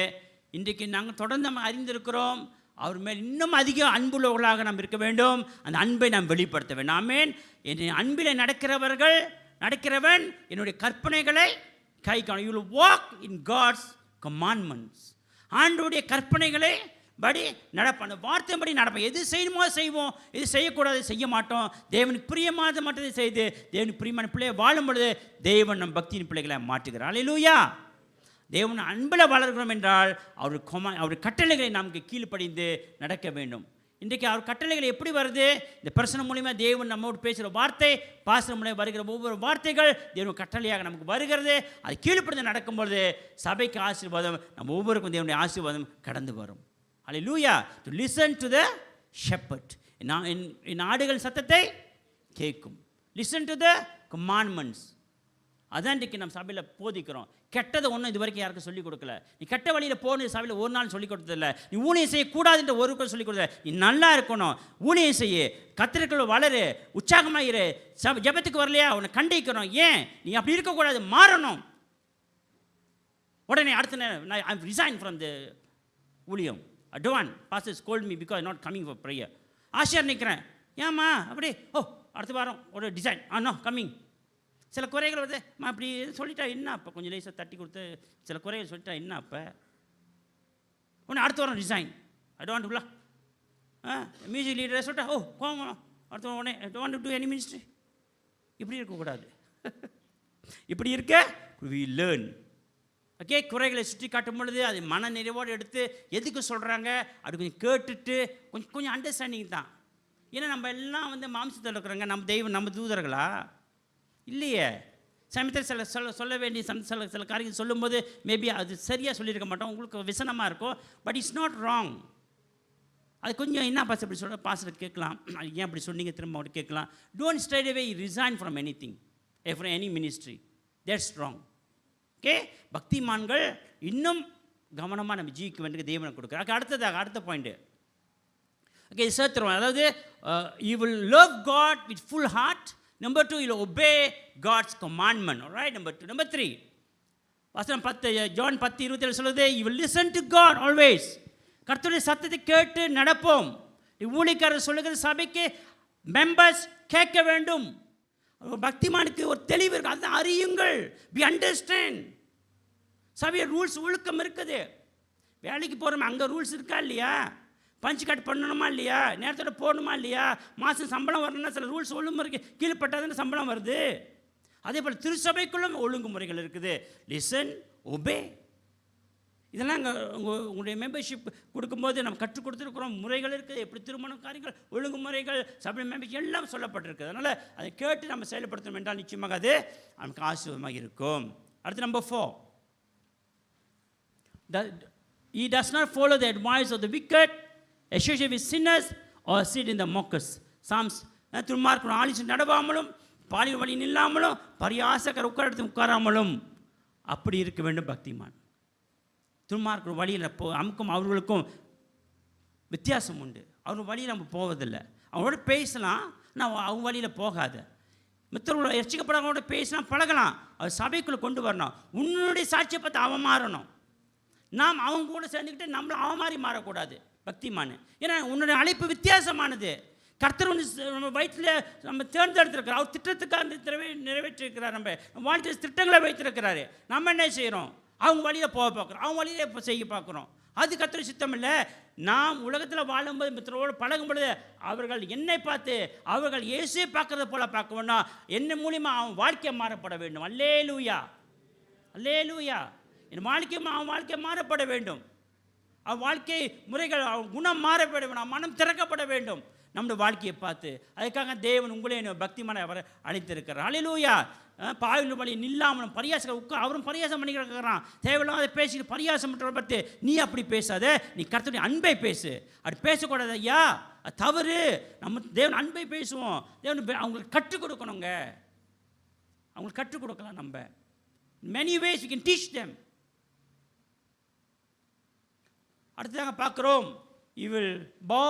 இன்றைக்கு நாங்கள் தொடர்ந்து நம்ம அறிந்திருக்கிறோம். அவர் மேல் இன்னும் அதிக அன்புள்ளவர்களாக நாம் இருக்க வேண்டும். அந்த அன்பை நாம் வெளிப்படுத்த வேண்டும். ஆமென். என் அன்பில் நடக்கிறவன் என்னுடைய கற்பனைகளை கை காணும். You will walk in God's commandments. ஆண்டவருடைய கற்பனைகளை படி நடப்பான், வார்த்தைப்படி நடப்போம். எது செய்யணுமோ செய்வோம், எது செய்யக்கூடாது செய்ய மாட்டோம். தேவனுக்கு பிரியமானதை மட்டும் செய்து தேவனுக்கு பிரியமான பிள்ளையை வாழும் பொழுது தேவன் நம் பக்தியின் பிள்ளைகளை மாற்றுகிறார். அல்லேலூயா. தேவன் அன்பில் வளர்கிறோம் என்றால் அவர் கட்டளைகளை நமக்கு கீழ்ப்படிந்து நடக்க வேண்டும். இன்றைக்கு அவர் கட்டளைகள் எப்படி வருது? இந்த பிரசனம் மூலிமா தேவன் நம்மோடு பேசுகிற வார்த்தை, பாசனம் மூலியம் வருகிற ஒவ்வொரு வார்த்தைகள் தேவன் கட்டளையாக நமக்கு வருகிறது. அது கீழ்ப்படிந்து நடக்கும்பொழுது சபைக்கு ஆசீர்வாதம், நம்ம ஒவ்வொருக்கும் தேவனுடைய ஆசீர்வாதம் கடந்து வரும். அல்லேலூயா. To listen to the shepherd. என் ஆடுகள் சத்தத்தை கேட்கும். Listen to the commandments. அதான் இன்றைக்கி நம்ம சபையில் போதிக்கிறோம். கெட்டதை ஒன்றும் இது வரைக்கும் யாருக்கும் சொல்லிக் கொடுக்கல. நீ கெட்ட வழியில் போகணும் சபையில் ஒரு நாள் சொல்லிக் கொடுத்ததில்லை. நீ ஊழியம் செய்யக்கூடாதுன்ற ஒரு சொல்லிக் கொடுத்தல. நீ நல்லா இருக்கணும், ஊழியம் செய்ய, கத்திரிக்குள்ள வளரு, உற்சாகமாக இரு. ஜெபத்துக்கு வரலையா உன்னை கண்டிக்கிறோம். ஏன் நீ அப்படி இருக்கக்கூடாது, மாறணும். உடனே அடுத்த நேரம் ஐ ரிசைன் ஃப்ரம் த ஊழியம். அட்வான் pastor scold me because not coming for prayer. ஆசிரியர் நிற்கிறேன். ஏம்மா அப்படி? அடுத்த வாரம் ஒரு டிசைன். No coming. சில குறைகள் வருது. அப்படி சொல்லிட்டா என்ன அப்போ? கொஞ்சம் லேசாக தட்டி கொடுத்து சில குறைகள் சொல்லிட்டா என்ன அப்போ? ஒன்று அடுத்த வாரம் design. I don't to music லீடரை சொல்லிட்டா கோவம். அடுத்த உடனே I don't to any ministry. இப்படி இருக்கக்கூடாது. இப்படி இருக்க வி லேர்ன். ஓகே, குறைகளை சுற்றி காட்டும் பொழுது அது மன நிறைவோடு எடுத்து எதுக்கு சொல்கிறாங்க அது கொஞ்சம் கேட்டுட்டு கொஞ்சம் அண்டர்ஸ்டாண்டிங் தான். ஏன்னா நம்ம எல்லாம் மாம்சத்தில் இருக்கிறாங்க. நம்ம தெய்வம், நம்ம தூதர்களா? இல்லையே. சமயத்தில் சொல்ல வேண்டிய சில காரியங்கள் சொல்லும்போது மேபி அது சரியாக சொல்லியிருக்க மாட்டோம், உங்களுக்கு விசனமாக இருக்கும். But it's not wrong. அது கொஞ்சம் என்ன பாஸ் இப்படி சொல்கிற பாஸ்டர் கேட்கலாம், ஏன் அப்படி சொன்னீங்க திரும்ப அப்படி கேட்கலாம். Don't straight away resign from any thing, from any ministry. That's wrong. Okay, பக்திமான்கள் இன்னும் கவனமாக நம்ம ஜீவிக்க வேண்டிய தேவனை கொடுக்குறாங்க. அடுத்த பாயிண்ட்டு. ஓகே, சேர்த்துருவோம். அதாவது you will love God with full heart. Number 2, you will obey God's commandment. All right, number 2. Number 3, வசனம் 10, John 10:27 சொல்லுது, you will listen to God always. கர்த்தருடைய சத்தத்தை கேட்டு நடப்போம். ஊழியக்காரர் சொல்லுகிற சபைக்கு மெம்பர்ஸ் கேட்க வேண்டும். பக்திமானுக்கு ஒரு தெளிவு இருக்கு, அதை அறியுங்கள். We understand. சபையை ரூல்ஸ் ஒழுக்கம் இருக்குது. வேலைக்கு போகிறோம், அங்கே ரூல்ஸ் இருக்கா இல்லையா? பஞ்ச் கட் பண்ணணுமா இல்லையா? நேரத்தோட போடணுமா இல்லையா? மாதம் சம்பளம் வரணும்னா சில ரூல்ஸ் ஒழுங்குமுறைக்கு கீழ்பட்டாதானே சம்பளம் வருது. அதே போல் திருச்சபைக்குள்ளும் ஒழுங்குமுறைகள் இருக்குது. Listen, obey. இதெல்லாம் உங்களுடைய மெம்பர்ஷிப் கொடுக்கும்போது நம்ம கற்றுக் கொடுத்துருக்குறோம். முறைகள் இருக்குது, எப்படி திருமண காரியங்கள், ஒழுங்குமுறைகள், சபை மெம்பர்ஷிப் எல்லாம் சொல்லப்பட்டிருக்கு. அதனால் அதை கேட்டு நம்ம செயல்படுத்தணும் என்றால் நிச்சயமாக அது நமக்கு ஆசீர்வாதமாக இருக்கும். அடுத்து number 4, he does not follow the advice of the wicked, associate with sinners or sit in the mockers. Psalms துன்மார்க்கர் ஆலோசனை நடவாமலும் பாலியல் வழி நில்லாமலும் பரியாசக்கர் உட்காரத்து உட்காராமலும் அப்படி இருக்க வேண்டும் பக்திமான். துன்மார்க்கர் வழியில் நமக்கும் அவர்களுக்கும் வித்தியாசம் உண்டு. அவங்க வழியில் நம்ம போவதில்லை. அவங்களோட பேசலாம், நான் அவங்க வழியில் போகாத. மற்றவங்களோட ரட்சிக்கப்படாதவங்களோட பேசலாம், பழகலாம். அவர் சபைக்குள்ளே கொண்டு வரணும். உன்னுடைய சாட்சியை பார்த்து அவன் மாறணும். நாம் அவங்க கூட சேர்ந்துக்கிட்டு நம்மளை அவன் மாதிரி மாறக்கூடாது பக்திமான். ஏன்னா உன்னுடைய அழைப்பு வித்தியாசமானது. கர்த்தர் நம்ம வயிற்றில் நம்ம தேர்ந்தெடுத்திருக்கிறார். அவர் திட்டத்துக்காக நிறைவேற்றிருக்கிறார். நம்ம வாழ்க்கையில் திட்டங்களை வைத்திருக்கிறாரு. நம்ம என்ன செய்கிறோம்? அவங்க வழியில் போக பார்க்குறோம், அவங்க வழியில் இப்போ செய்ய பார்க்குறோம். அது கர்த்தர் சித்தம் இல்லை. நாம் உலகத்தில் வாழும்போது மித்திரோடு பழகும் பொழுது அவர்கள் என்னை பார்த்து அவர்கள் இயேசுவை பார்க்கறத போல பார்க்க வேண்டாம். என்ன மூலியமாக அவன் வாழ்க்கை மாறப்பட வேண்டும். அல்லேலூயா, அல்லேலூயா. என் வாழ்க்கையும் அவன் வாழ்க்கை மாறப்பட வேண்டும். அவன் வாழ்க்கை முறைகள், அவன் குணம் மாறப்பட வேண்டும். மனம் திறக்கப்பட வேண்டும் நம்முடைய வாழ்க்கையை பார்த்து. அதுக்காக தேவன் உங்களே பக்திமான அவரை அழைத்திருக்கிறார். அல்லேலூயா. பாவின் வழி நில்லாமலும் பரியாசம் அவரும் பரியாசம் பண்ணிக்கிறான். தேவையில்லாத பேசிட்டு பரியாசம் பண்ணுறவரை பார்த்து நீ அப்படி பேசாத, நீ கர்த்தருடைய அன்பை பேசு. அப்படி பேசக்கூடாது ஐயா, அது தவறு. நம்ம தேவன் அன்பை பேசுவோம். தேவன் அவங்களுக்கு கற்றுக் கொடுக்கணுங்க. அவங்களுக்கு கற்றுக் கொடுக்கலாம். நம்ம many ways we can teach them. அடுத்ததாக பார்க்குறோம், you will bow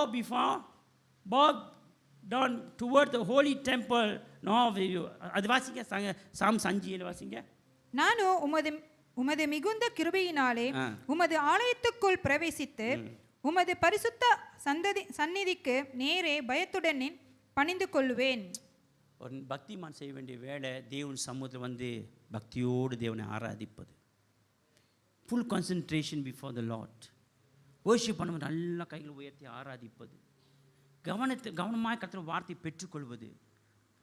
down toward the holy temple. அது வாசிங்க, சாம் 5 வாசிங்க. நானும் உமது மிகுந்த கிருபையினாலே உமது ஆலயத்துக்குள் பிரவேசித்து உமது பரிசுத்த சந்நிதிக்கு நேரே பயத்துடன் பணிந்து கொள்வேன். ஒரு பக்திமான் செய்ய வேண்டிய வேலை தேவன் சமூகத்தில் வந்து பக்தியோடு தேவனை ஆராதிப்பது. Full concentration before the Lord. Worship பண்ணுவது, நல்லா கைகள் உயர்த்தி ஆராதிப்பது, கவனமாக கர்த்தர் வார்த்தை பெற்றுக்கொள்வது.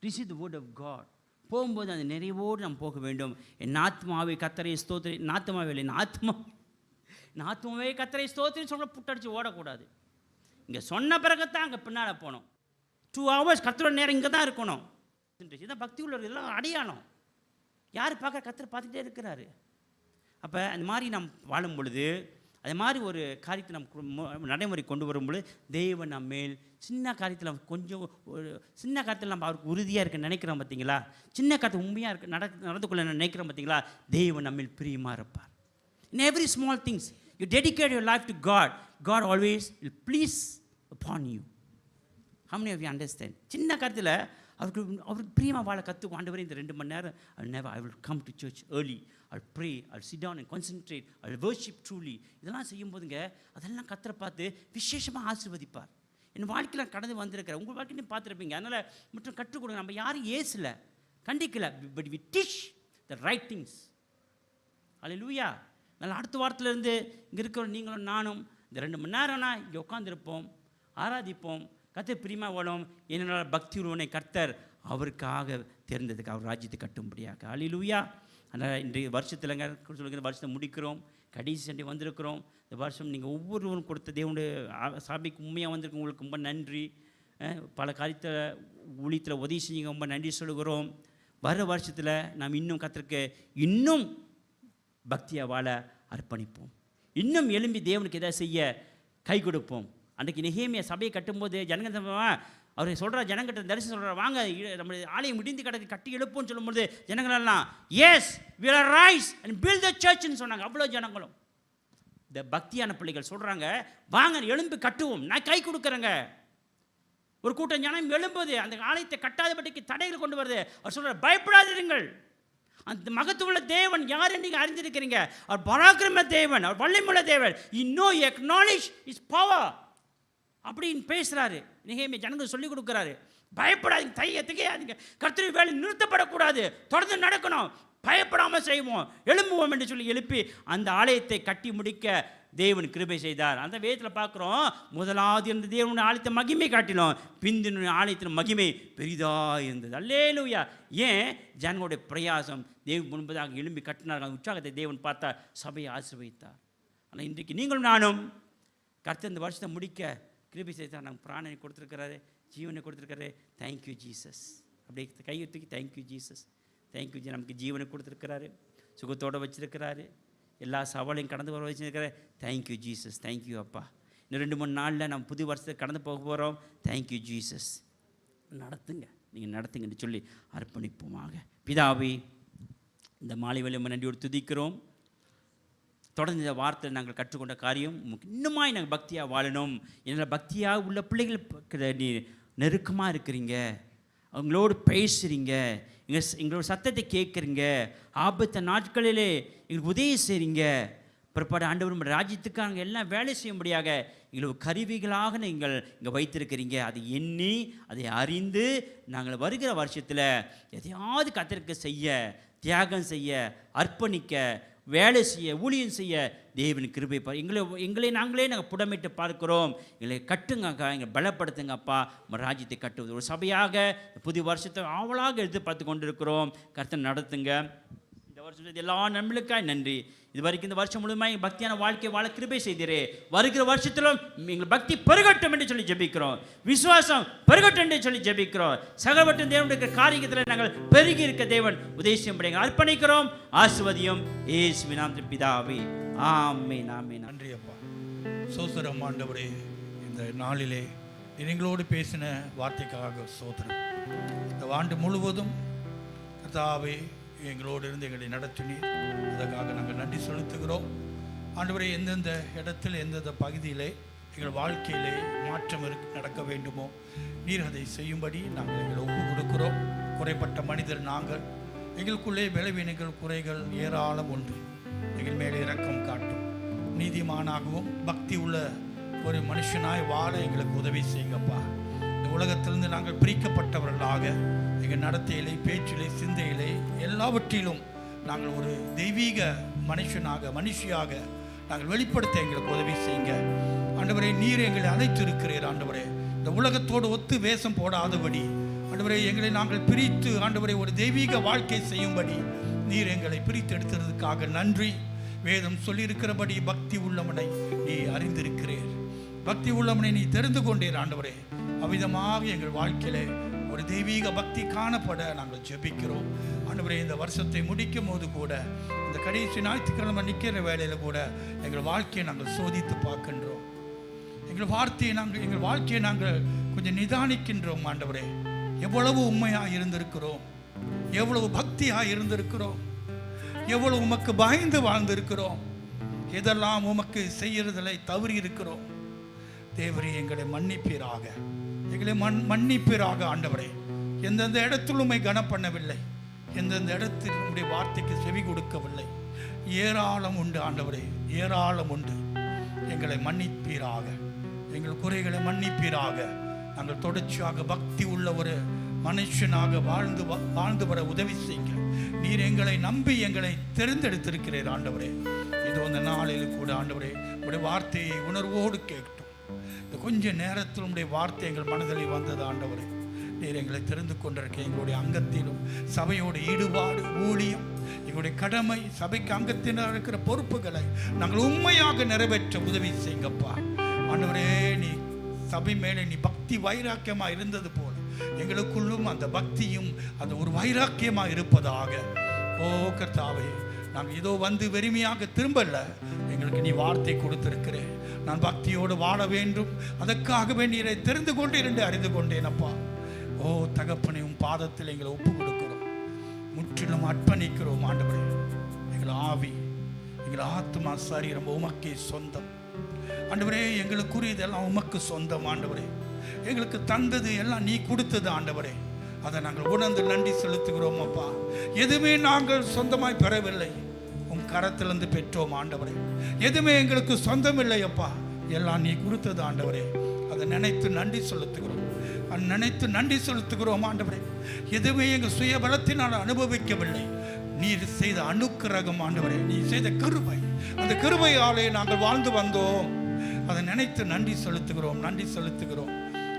Receive the word of God. போகும்போது அந்த நிறைவோடு நாம் போக வேண்டும். என் ஆத்மாவை கர்த்தரை ஸ்தோத்திரி, ஆத்மாவே இல்லை, ஆத்மாவே கர்த்தரை ஸ்தோத்திரின்னு சொல்ல புட்டடிச்சு ஓடக்கூடாது. இங்கே சொன்ன பிறகுத்தான் அங்கே பின்னால் போகணும். 2 hours கர்த்தரோட நேரம் இங்கே தான் இருக்கணும். இதான் பக்தி உள்ளவர், இதெல்லாம் அடையாளம். யார் பார்க்க? கர்த்தர் பார்த்துட்டே இருக்கிறாரு. அப்போ அந்த மாதிரி நாம் வாழும் பொழுது, அது மாதிரி ஒரு காரியத்தை நம்ம நடைமுறை கொண்டு வரும்பொழுது தேவன் நம்ம மேல் சின்ன காரியத்தில் கொஞ்சம் ஒரு சின்ன காரியத்தில் நம்ம அவருக்கு உறுதியாக இருக்க நினைக்கிறோம் பார்த்தீங்களா? சின்ன காரியத்தை உண்மையாக இருக்க நடந்து கொள்ள நினைக்கிறோம் பார்த்தீங்களா? தேவன் நம்ம மேல் பிரியமாக இருப்பார். In every small things you dedicate your life to God, God always will please upon you. how many of you understand? சின்ன காரியத்தில் அவருக்கு பிரியமாக வாழ கற்றுக்கும். ஆண்டவரே இந்த 2 மணி நேரம் I will come to church early, I'll pray, I'll sit down and concentrate, I'll worship truly. இதெல்லாம் செய்யும் போதுங்க அதெல்லாம் கர்த்தரை பார்த்து விசேஷமாக ஆசீர்வதிப்பார். என் வாழ்க்கையில் கடந்து வந்திருக்கிறேன், உங்கள் வாழ்க்கையும் பார்த்துருப்பீங்க. அதனால் மற்றும் கற்றுக் கொடுங்க. நம்ம யாரும் ஏசல, கண்டிக்கல, but we teach the right things. அல்லேலூயா. அதனால் அடுத்த வாரத்திலேருந்து இங்கே இருக்கிற நீங்களும் நானும் இந்த 2 மணி நேரம்னா இங்கே உட்காந்துருப்போம், ஆராதிப்போம், கர்த்தர் பிரியமாக வாழும். என்னென்ன பக்தி உருவனை கர்த்தர் அவருக்காக தேர்ந்ததுக்கு அவர் ராஜ்யத்தை கட்டும்படியாக. அல்லேலூயா. அதனால் இன்றைய வருஷத்துலங்க சொல்லுங்கள், வருஷத்தை முடிக்கிறோம், கடைசி சண்டை வந்திருக்கிறோம். இந்த வருஷம் நீங்கள் ஒவ்வொருவரும் கொடுத்த தேவனுடைய சபைக்கு உண்மையாக வந்திருக்கு. உங்களுக்கு ரொம்ப நன்றி. பல காரியத்தை ஊழியத்தில் உதவி செஞ்சீங்க, ரொம்ப நன்றி சொல்லுகிறோம். வர வருஷத்தில் நாம் இன்னும் கர்த்தருக்கு இன்னும் பக்தியாக வாழ அர்ப்பணிப்போம். இன்னும் எழும்பி தேவனுக்கு எதாவது செய்ய கை கொடுப்போம். அன்றைக்கு நெகேமியா சபையை கட்டும்போது ஜனங்க அவர் சொல்கிறார், ஜனங்கிட்ட தரிசனம் சொல்கிறார், வாங்க நம்ம ஆலயம் முடிந்து கிடக்கு, கட்டி எழுப்போன்னு சொல்லும்போது ஜனங்களெல்லாம் S we will rise and build the church ன்னு சொன்னாங்க. அவ்வளோ ஜனங்களும் இந்த பக்தியான பிள்ளைகள் சொல்கிறாங்க, வாங்க எழும்பி கட்டுவோம், நான் கை கொடுக்குறேங்க. ஒரு கூட்டம் ஜனம் எழும்புது, அந்த ஆலயத்தை கட்டாதபடிக்கு தடைகள் கொண்டு வருது. அவர் சொல்கிறார், பயப்படாதீர்கள், அந்த மகத்துவ தேவன் யார் என்று நீங்கள் அறிந்திருக்கிறீங்க. அவர் பராக்கிரம தேவன், அவர் வல்லமையுள்ள தேவன். you know you acknowledge his power. அப்படின்னு பேசுகிறாரு. நெகேமியா ஜனங்களுக்கு சொல்லிக் கொடுக்குறாரு. பயப்படாதீங்க, தையத்துக்கையாதீங்க, கர்த்தருடைய வேலை நிறுத்தப்படக்கூடாது, தொடர்ந்து நடக்கணும், பயப்படாமல் செய்வோம், எழும்புவோம் என்று சொல்லி எழுப்பி அந்த ஆலயத்தை கட்டி முடிக்க தேவன் கிருபை செய்தார். அந்த வேதத்தில் பார்க்குறோம், முதலாவது இருந்த தேவனுடைய ஆலயத்தை மகிமை காட்டினோம், பிந்தினுடைய ஆலயத்தின் மகிமை பெரிதாக இருந்தது. அல்லேலூயா. ஏன்? ஜனங்களுடைய பிரயாசம். தேவன் முன்பதாக எழும்பி கட்டினார்கள். அந்த உற்சாகத்தை தேவன் பார்த்தா சபையை ஆசீர்வதித்தார். ஆனால் இன்றைக்கு நீங்களும் நானும் கர்த்தர் இந்த வருஷத்தை முடிக்க கிருபை செய்தார். நாங்கள் பிராணனை கொடுத்துருக்கிறாரு, ஜீவனை கொடுத்துருக்காரு. Thank you Jesus. அப்படியே கையை தூக்கி தேங்க்யூ ஜீசஸ், தேங்க்யூ ஜி. நமக்கு ஜீவனை கொடுத்துருக்கிறாரு, சுகத்தோடு வச்சுருக்கிறாரு, எல்லா சவாலையும் கடந்து வர வச்சுருக்கிறாரு. தேங்க்யூ ஜீசஸ், தேங்க்யூ அப்பா. இன்னும் 2-3 நாளில் நம்ம புது வருஷத்தை கடந்து போக போகிறோம். Thank you Jesus. நடத்துங்க, நீங்கள் நடத்துங்கன்னு சொல்லி அர்ப்பணிப்போமாக. பிதாவே, இந்த மாலை வேளையை நன்றியோடு துதிக்கிறோம். தொடர்ந்து இந்த வார்த்தையில் நாங்கள் கற்றுக்கொண்ட காரியம், இன்னுமாய் நாங்கள் பக்தியாக வாழணும். என்னால் பக்தியாக உள்ள பிள்ளைகள் நீ நெருக்கமாக இருக்கிறீங்க, அவங்களோடு பேசுகிறீங்க, எங்களோட சத்தத்தை கேட்குறீங்க, ஆபத்த நாட்களிலே எங்களுக்கு உதவி செய்கிறீங்க. பிற்பாடு ஆண்டவர் ராஜ்யத்துக்கு நாங்கள் எல்லாம் வேலை செய்யும்படியாக எங்களுக்கு கருவிகளாக நீங்கள் இங்கே வைத்திருக்கிறீங்க. அதை எண்ணி அதை அறிந்து நாங்கள் வருகிற வருஷத்தில் எதையாவது கர்த்தருக்கு செய்ய, தியாகம் செய்ய, அர்ப்பணிக்க, வேலை செய்ய, ஊழியம் செய்ய தேவன் கிருபை எங்களை நாங்களே நாங்கள் புடமிட்டு பார்க்கிறோம். எங்களை கட்டுங்கக்கா, எங்களை பலப்படுத்துங்க அப்பா. ராஜ்யத்தை கட்டுவது ஒரு சபையாக புதிய வருஷத்தை ஆவலாக எதிர்பார்த்து கொண்டிருக்கிறோம். கர்த்தர் நடத்துங்க. இந்த வருஷம் எல்லா நன்மைகளுக்காய் நன்றி. இது வரைக்கும் இந்த வருஷம் முழுமையாக பக்தியான வாழ்க்கை வாழ கிருபை செய்தீரே. வருகிற வருஷத்திலும் எங்கள் பக்தி பெருகட்டும் என்று சொல்லி ஜெபிக்கிறோம். விசுவாசம் பெருகட்டும் என்று சொல்லி ஜெபிக்கிறோம். சகலவற்றும் தேவனுடைய காரியத்தில் நாங்கள் பெருகி இருக்க தேவன் உதேசியம்படி அர்ப்பணிக்கிறோம். ஆசீர்வதியும் இயேசுவின் நாமத்தில் பிதாவே, ஆமென், ஆமென். நன்றி அப்பா. சோதரம் ஆண்டவரே, இந்த நாளிலே எங்களோடு பேசின வார்த்தைக்காக சோதரம். இந்த ஆண்டு முழுவதும் கர்த்தாவே எங்களோடு இருந்து எங்களை நடத்தினீர். அதற்காக நாங்கள் நன்றி செலுத்துகிறோம். ஆண்டவரே, எந்தெந்த இடத்தில் எந்தெந்த பகுதியிலே எங்கள் வாழ்க்கையிலே மாற்றம் நடக்க வேண்டுமோ நீர் அதை செய்யும்படி நாங்கள் எங்களை ஒப்பு கொடுக்கிறோம். குறைப்பட்ட மனிதர் நாங்கள், எங்களுக்குள்ளே பலவீனங்கள் குறைகள் ஏராளம் உண்டு. எங்கள் மேலே இரக்கம் காட்டும். நீதிமானாகவும் பக்தி உள்ள ஒரு மனுஷனாய் வாழ எங்களுக்கு உதவி செய்யுங்கப்பா. இந்த உலகத்திலிருந்து நாங்கள் பிரிக்கப்பட்டவர்களாக எங்கள் நடத்தையிலே, பேச்சிலே, சிந்தையிலே எல்லாவற்றிலும் நாங்கள் ஒரு தெய்வீக மனுஷியாக நாங்கள் வெளிப்படுத்த எங்களுக்கு உதவி செய்யுங்க ஆண்டவரே. நீர் எங்களை அழைத்திருக்கிறீர் ஆண்டவரே. இந்த உலகத்தோடு ஒத்து வேஷம் போடாதபடி ஆண்டவரே எங்களை நாங்கள் பிரித்து ஆண்டவரே ஒரு தெய்வீக வாழ்க்கை செய்யும்படி நீர் எங்களை பிரித்து எடுத்ததுக்காக நன்றி. வேதம் சொல்லியிருக்கிறபடி பக்தி உள்ளவனை நீ அறிந்திருக்கிறீர், பக்தி உள்ளவனை நீ தெரிந்து கொண்டீர் ஆண்டவரே. அவ்விதமாக எங்கள் வாழ்க்கையிலே ஒரு தெய்வீக பக்தி காணப்பட நாங்கள் ஜெபிக்கிறோம் ஆண்டவரே. இந்த வருஷத்தை முடிக்கும் போது கூட, இந்த கடைசி ஞாயிற்றுக்கிழமை நிற்கிற வேலையில் கூட எங்கள் வாழ்க்கையை நாங்கள் சோதித்து பார்க்கின்றோம். எங்கள் வாழ்க்கையை நாங்கள் கொஞ்சம் நிதானிக்கின்றோம் ஆண்டவரே. எவ்வளவு உண்மையாக இருந்திருக்கிறோம், எவ்வளவு பக்தியாக இருந்திருக்கிறோம், எவ்வளவு உமக்கு பயந்து வாழ்ந்திருக்கிறோம், எதெல்லாம் உமக்கு செய்யறதில்லை தவறி இருக்கிறோம். தேவரே, எங்களை மன்னிப்பீராக, எங்களை மன்னிப்பீராக ஆண்டவரே. எந்தெந்த இடத்தில் உம்மை கனம் பண்ணவில்லை, எந்தெந்த இடத்தில் உம்முடைய வார்த்தைக்கு செவி கொடுக்கவில்லை, ஏராளம் உண்டு ஆண்டவரே, ஏராளம் உண்டு. எங்களை மன்னிப்பீராக, எங்கள் குறைகளை மன்னிப்பீராக. நாங்கள் தொடர்ச்சியாக பக்தி உள்ள ஒரு மனுஷனாக வாழ்ந்து வர உதவி செய்யுங்க. நீர் எங்களை நம்பி எங்களை தெரிந்தெடுத்திருக்கிறீர் ஆண்டவரே. இது அந்த நாளில் கூட ஆண்டவரே உடைய வார்த்தையை உணர்வோடு கேட்கட்டும். இந்த கொஞ்ச நேரத்தில் உடைய வார்த்தை எங்கள் மனதில் வந்தது ஆண்டவரே. நீர் எங்களை தெரிந்து கொண்டிருக்க எங்களுடைய அங்கத்திலும் சபையோட ஈடுபாடு, ஊழியம், எங்களுடைய கடமை, சபைக்கு அங்கத்தினர் இருக்கிற பொறுப்புகளை நாங்கள் உண்மையாக நிறைவேற்ற உதவி செய்யுங்கப்பா ஆண்டவரே. நீ சபை மேலே நீ பக்தி வைராக்கியமாக இருந்தது போல எங்களுக்குள்ளும் அந்த பக்தியும் அந்த ஒரு வைராக்கியமாக இருப்பதாக. ஓ கர்த்தாவே, நாங்கள் இதோ வந்து வெறுமையாக திரும்பல, எங்களுக்கு நீ வார்த்தை கொடுத்திருக்கிறேன். நான் பக்தியோடு வாழ வேண்டும், அதற்காகவே நீரை தெரிந்து கொண்டு என்று அறிந்து கொண்டேனப்பா. ஓ தகப்பனையும் பாதத்தில் எங்களை ஒப்பு கொடுக்கிறோம், முற்றிலும் அர்ப்பணிக்கிறோம் ஆண்டவரே. எங்கள் ஆவி, எங்கள் ஆத்மா, சரீரம் உமக்கே சொந்தம் ஆண்டவரே. எங்களுக்குரியதெல்லாம் உமக்கு சொந்தம் ஆண்டவரே. எங்களுக்கு தந்தது எல்லாம் நீ கொடுத்தது ஆண்டவரே. அதை நாங்கள் உணர்ந்து நன்றி செலுத்துகிறோம் அப்பா. எதுவுமே நாங்கள் சொந்தமாய் பெறவில்லை, உன் கரத்திலிருந்து பெற்றோம் ஆண்டவரே. எதுவுமே எங்களுக்கு சொந்தம் இல்லை அப்பா, எல்லாம் நீ கொடுத்தது ஆண்டவரே. அதை நினைத்து நன்றி செலுத்துகிறோம். நினைத்து நன்றி செலுத்துகிறோம் ஆண்டவரே. எதுவுமே எங்கள் சுய பலத்தினால் அனுபவிக்கவில்லை. நீர் செய்த அனுக்கிரகம் ஆண்டவரே, நீ செய்த கிருபை, அந்த கிருபையாலே நாங்கள் வாழ்ந்து வந்தோம். அதை நினைத்து நன்றி செலுத்துகிறோம், நன்றி செலுத்துகிறோம்.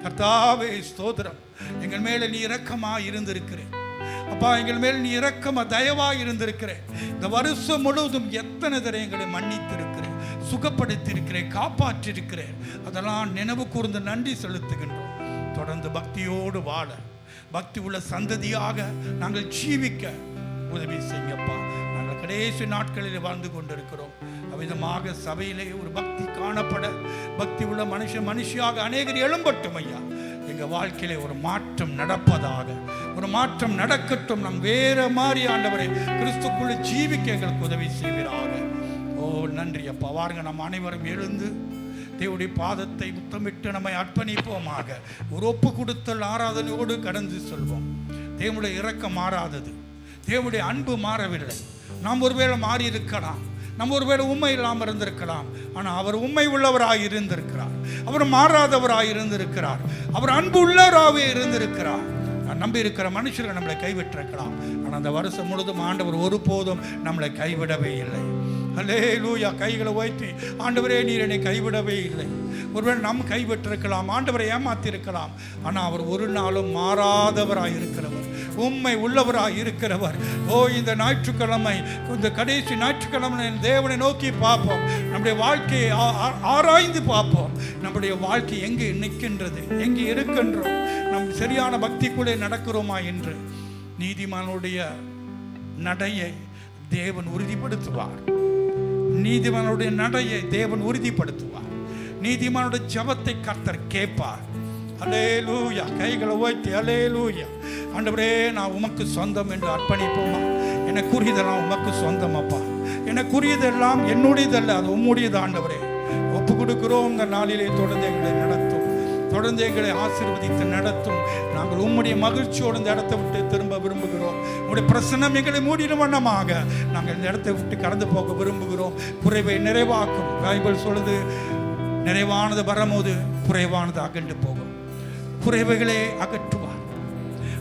கர்த்தாவே ஸ்தோத்திரம். எங்கள் மேலே நீ இரக்கமாக இருந்திருக்கிறேன் அப்பா. எங்கள் மேல் நீ இரக்கமாக தயவாக இருந்திருக்கிறேன். இந்த வருஷம் முழுவதும் எத்தனை தடவை எங்களை மன்னித்திருக்கிறேன், சுகப்படுத்தியிருக்கிறேன், காப்பாற்றிருக்கிறேன். அதெல்லாம் நினைவு கூர்ந்து நன்றி செலுத்துகின்றோம். தொடர்ந்து பக்தியோடு வாழ, பக்தி உள்ள சந்ததியாக நாங்கள் ஜீவிக்க உதவி செய்யப்பா. நாங்கள் கடைசி நாட்களில் வாழ்ந்து கொண்டிருக்கிறோம். அவ்விதமாக சபையிலே ஒரு பக்தி காணப்பட, பக்தி உள்ள மனுஷியாக அநேகர் எழும்பட்டும் ஐயா. எங்கள் வாழ்க்கையிலே ஒரு மாற்றம் நடப்பதாக, ஒரு மாற்றம் நடக்கட்டும். நம் வேற மாதிரி ஆண்டவரே கிறிஸ்துக்குள்ளே ஜீவிக்க எங்களுக்கு உதவி செய்வீராக. ஓ நன்றி அப்பா. வாருங்க, நம்ம அனைவரும் எழுந்து தேவனுடைய பாதத்தை முத்தமிட்டு நம்மை அர்ப்பணிப்போமாக. ஒரு ஒப்பு கொடுத்தல் ஆராதனையோடு கடந்து செல்வோம். தேவனுடைய இரக்கம் மாறாதது, தேவனுடைய அன்பு மாறவில்லை. நாம் ஒருவேளை மாறி இருக்கலாம், நம்ம ஒருவேளை உண்மை இல்லாமல் இருந்திருக்கலாம். ஆனால் அவர் உண்மை உள்ளவராக இருந்திருக்கிறார், அவர் மாறாதவராக இருந்திருக்கிறார், அவர் அன்பு உள்ளவராகவே இருந்திருக்கிறார். நம்பி இருக்கிற மனுஷர்கள் நம்மளை கைவிட்டிருக்கலாம். ஆனால் அந்த வருஷம் முழுதும் ஆண்டவர் ஒருபோதும் நம்மளை கைவிடவே இல்லை. அல்லேலூயா. கைகளை உயர்த்தி ஆண்டவரே நீர் என்னை கைவிடவே இல்லை. ஒருவேளை நம்ம கைவிட்டிருக்கலாம், ஆண்டவரை ஏமாத்திருக்கலாம். ஆனால் அவர் ஒரு நாளும் மாறாதவராக இருக்கிறவர், உண்மை உள்ளவராக இருக்கிறவர். ஓ இந்த ஞாயிற்றுக்கிழமை, இந்த கடைசி ஞாயிற்றுக்கிழமை தேவனை நோக்கி பார்ப்போம். நம்முடைய வாழ்க்கையை ஆராய்ந்து பார்ப்போம். நம்முடைய வாழ்க்கை எங்கே நிற்கின்றது, எங்கே இருக்கின்றோம், நம் சரியான பக்திக்குள்ளே நடக்கிறோமா என்று. நீதிமானுடைய நடையை தேவன் உறுதிப்படுத்துவார். நீதிமானுடைய நடையை தேவன் உறுதிப்படுத்துவார். நீதிமானுடைய ஜெபத்தை கர்த்தர் கேட்பார். அல்லேலூயா. கைகளை உயர்த்தி அல்லேலூயா. ஆண்டவரே நான் உமக்கு சொந்தம் என்று அர்ப்பணிப்போமா. எனக்குரியதெல்லாம் உமக்கு சொந்தம் அப்பா. எனக்குரியதெல்லாம் என்னுடையதல்ல, அது உம்முடையது ஆண்டவரே. ஒப்பு கொடுக்கிறோம். இந்த நாளிலே தொடர்ந்து எங்களை நடத்தும், தொடர்ந்து எங்களை ஆசீர்வதித்து நடத்தும். நாங்கள் உம்முடைய மகிழ்ச்சியோடு இந்த இடத்தை விட்டு திரும்ப விரும்புகிறோம். உங்களுடைய பிரசன்னம் எங்களை மூடிடும் வண்ணமாக நாங்கள் இந்த இடத்தை விட்டு கடந்து போக விரும்புகிறோம். குறைவை நிறைவாக்கும். பைபிள் சொல்லுது, நிறைவானது வரும்போது குறைவானது அகன்று போகும். குறைவுகளே அகற்றுவார்.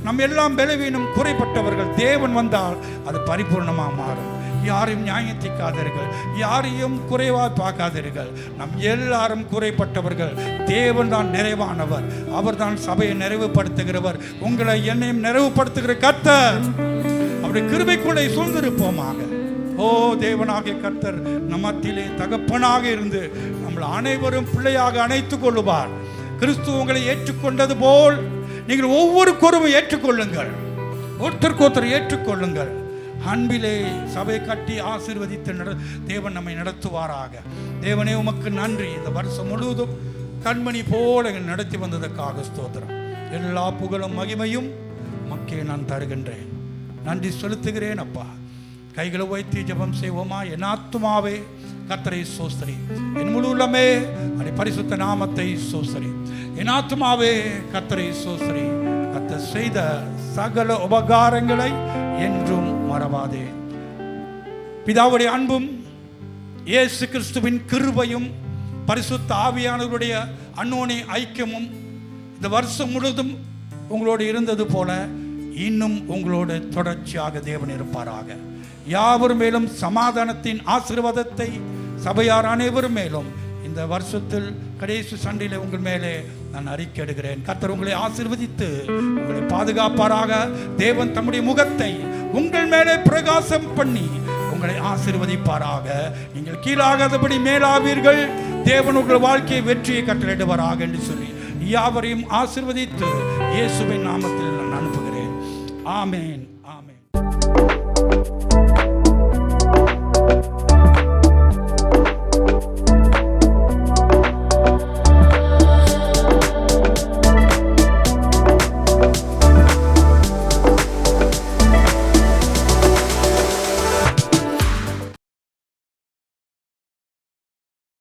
நம்ம எல்லாம் பலவீனம் குறைப்பட்டவர்கள். தேவன் வந்தால் அது பரிபூர்ணமாக மாறும். யாரையும் நியாயத்திக்காதீர்கள், யாரையும் குறைவாக பார்க்காதீர்கள். நம் எல்லாரும் குறைப்பட்டவர்கள். தேவன் தான் நிறைவானவர், அவர் தான் சபையை நிறைவுபடுத்துகிறவர். உங்களை என்னையும் நிறைவுபடுத்துகிற கர்த்தர். அவருடைய கிருபைக்குள்ளே சூழ்ந்திருப்போமாக. ஓ தேவனாகிய கர்த்தர் நம்மத்திலே தகப்பனாக இருந்து நம்மளை அனைவரும் பிள்ளையாக அணைத்துக் கொள்ளுவார். கிறிஸ்து உங்களை ஏற்றுக்கொண்டது போல் நீங்கள் ஒவ்வொரு குறைவும் ஏற்றுக்கொள்ளுங்கள், ஒருத்தருக்கு ஒருத்தர் ஏற்றுக்கொள்ளுங்கள். அன்பிலே சபை கட்டி ஆசீர்வதித்து தேவன் நம்மை நடத்துவாராக. தேவனே உமக்கு நன்றி. இந்த வருஷம் முழுவதும் கண்மணி போல நடத்தி வந்ததற்காக ஸ்தோத்திரம். எல்லா புகழும் மகிமையும் மக்கே நான் தருகின்றேன். நன்றி செலுத்துகிறேன் அப்பா. கைகளை வைத்து ஜெபம் செய்வோமா. என் ஆத்துமாவே கர்த்தரை சோஸ்தரி, என் முழு உள்ளமே அதை பரிசுத்த நாமத்தை சோஸ்தரி. என் ஆத்துமாவே கர்த்தரை சோஸ்தரி. கர்த்தர் செய்த சகல உபகாரங்களை என்றும் மறவாதே. பிதாவுடைய அன்பும் இயேசு கிறிஸ்துவின் கிருபையும் பரிசுத்த ஆவியானவருடைய அன்னோனி ஐக்கியமும் இந்த வருஷம் முழுவதும் உங்களோடு இருந்தது போல இன்னும் உங்களோடு தொடர்ச்சியாக தேவன் இருப்பாராக. யாவர் மேலும் சமாதானத்தின் ஆசீர்வாதத்தை சபையார் அனைவரும் மேலும் இந்த வருஷத்தில் கடைசி சண்டையில் உங்கள் மேலே நான் அறிக்கையிடுகிறேன். கர்த்தர் உங்களை ஆசீர்வதித்து உங்களை பாதுகாப்பாராக. தேவன் தம்முடைய முகத்தை உங்கள் மேலே பிரகாசம் பண்ணி உங்களை ஆசீர்வதிப்பாராக. நீங்கள் கீழாகாதபடி மேலாவீர்கள். தேவன் உங்கள் வாழ்க்கையை வெற்றியை கட்டளையிடுவாராக என்று சொல்லி யாவரையும் ஆசீர்வதித்து இயேசுவின் நாமத்தில் நான் அனுப்புகிறேன். ஆமேன்.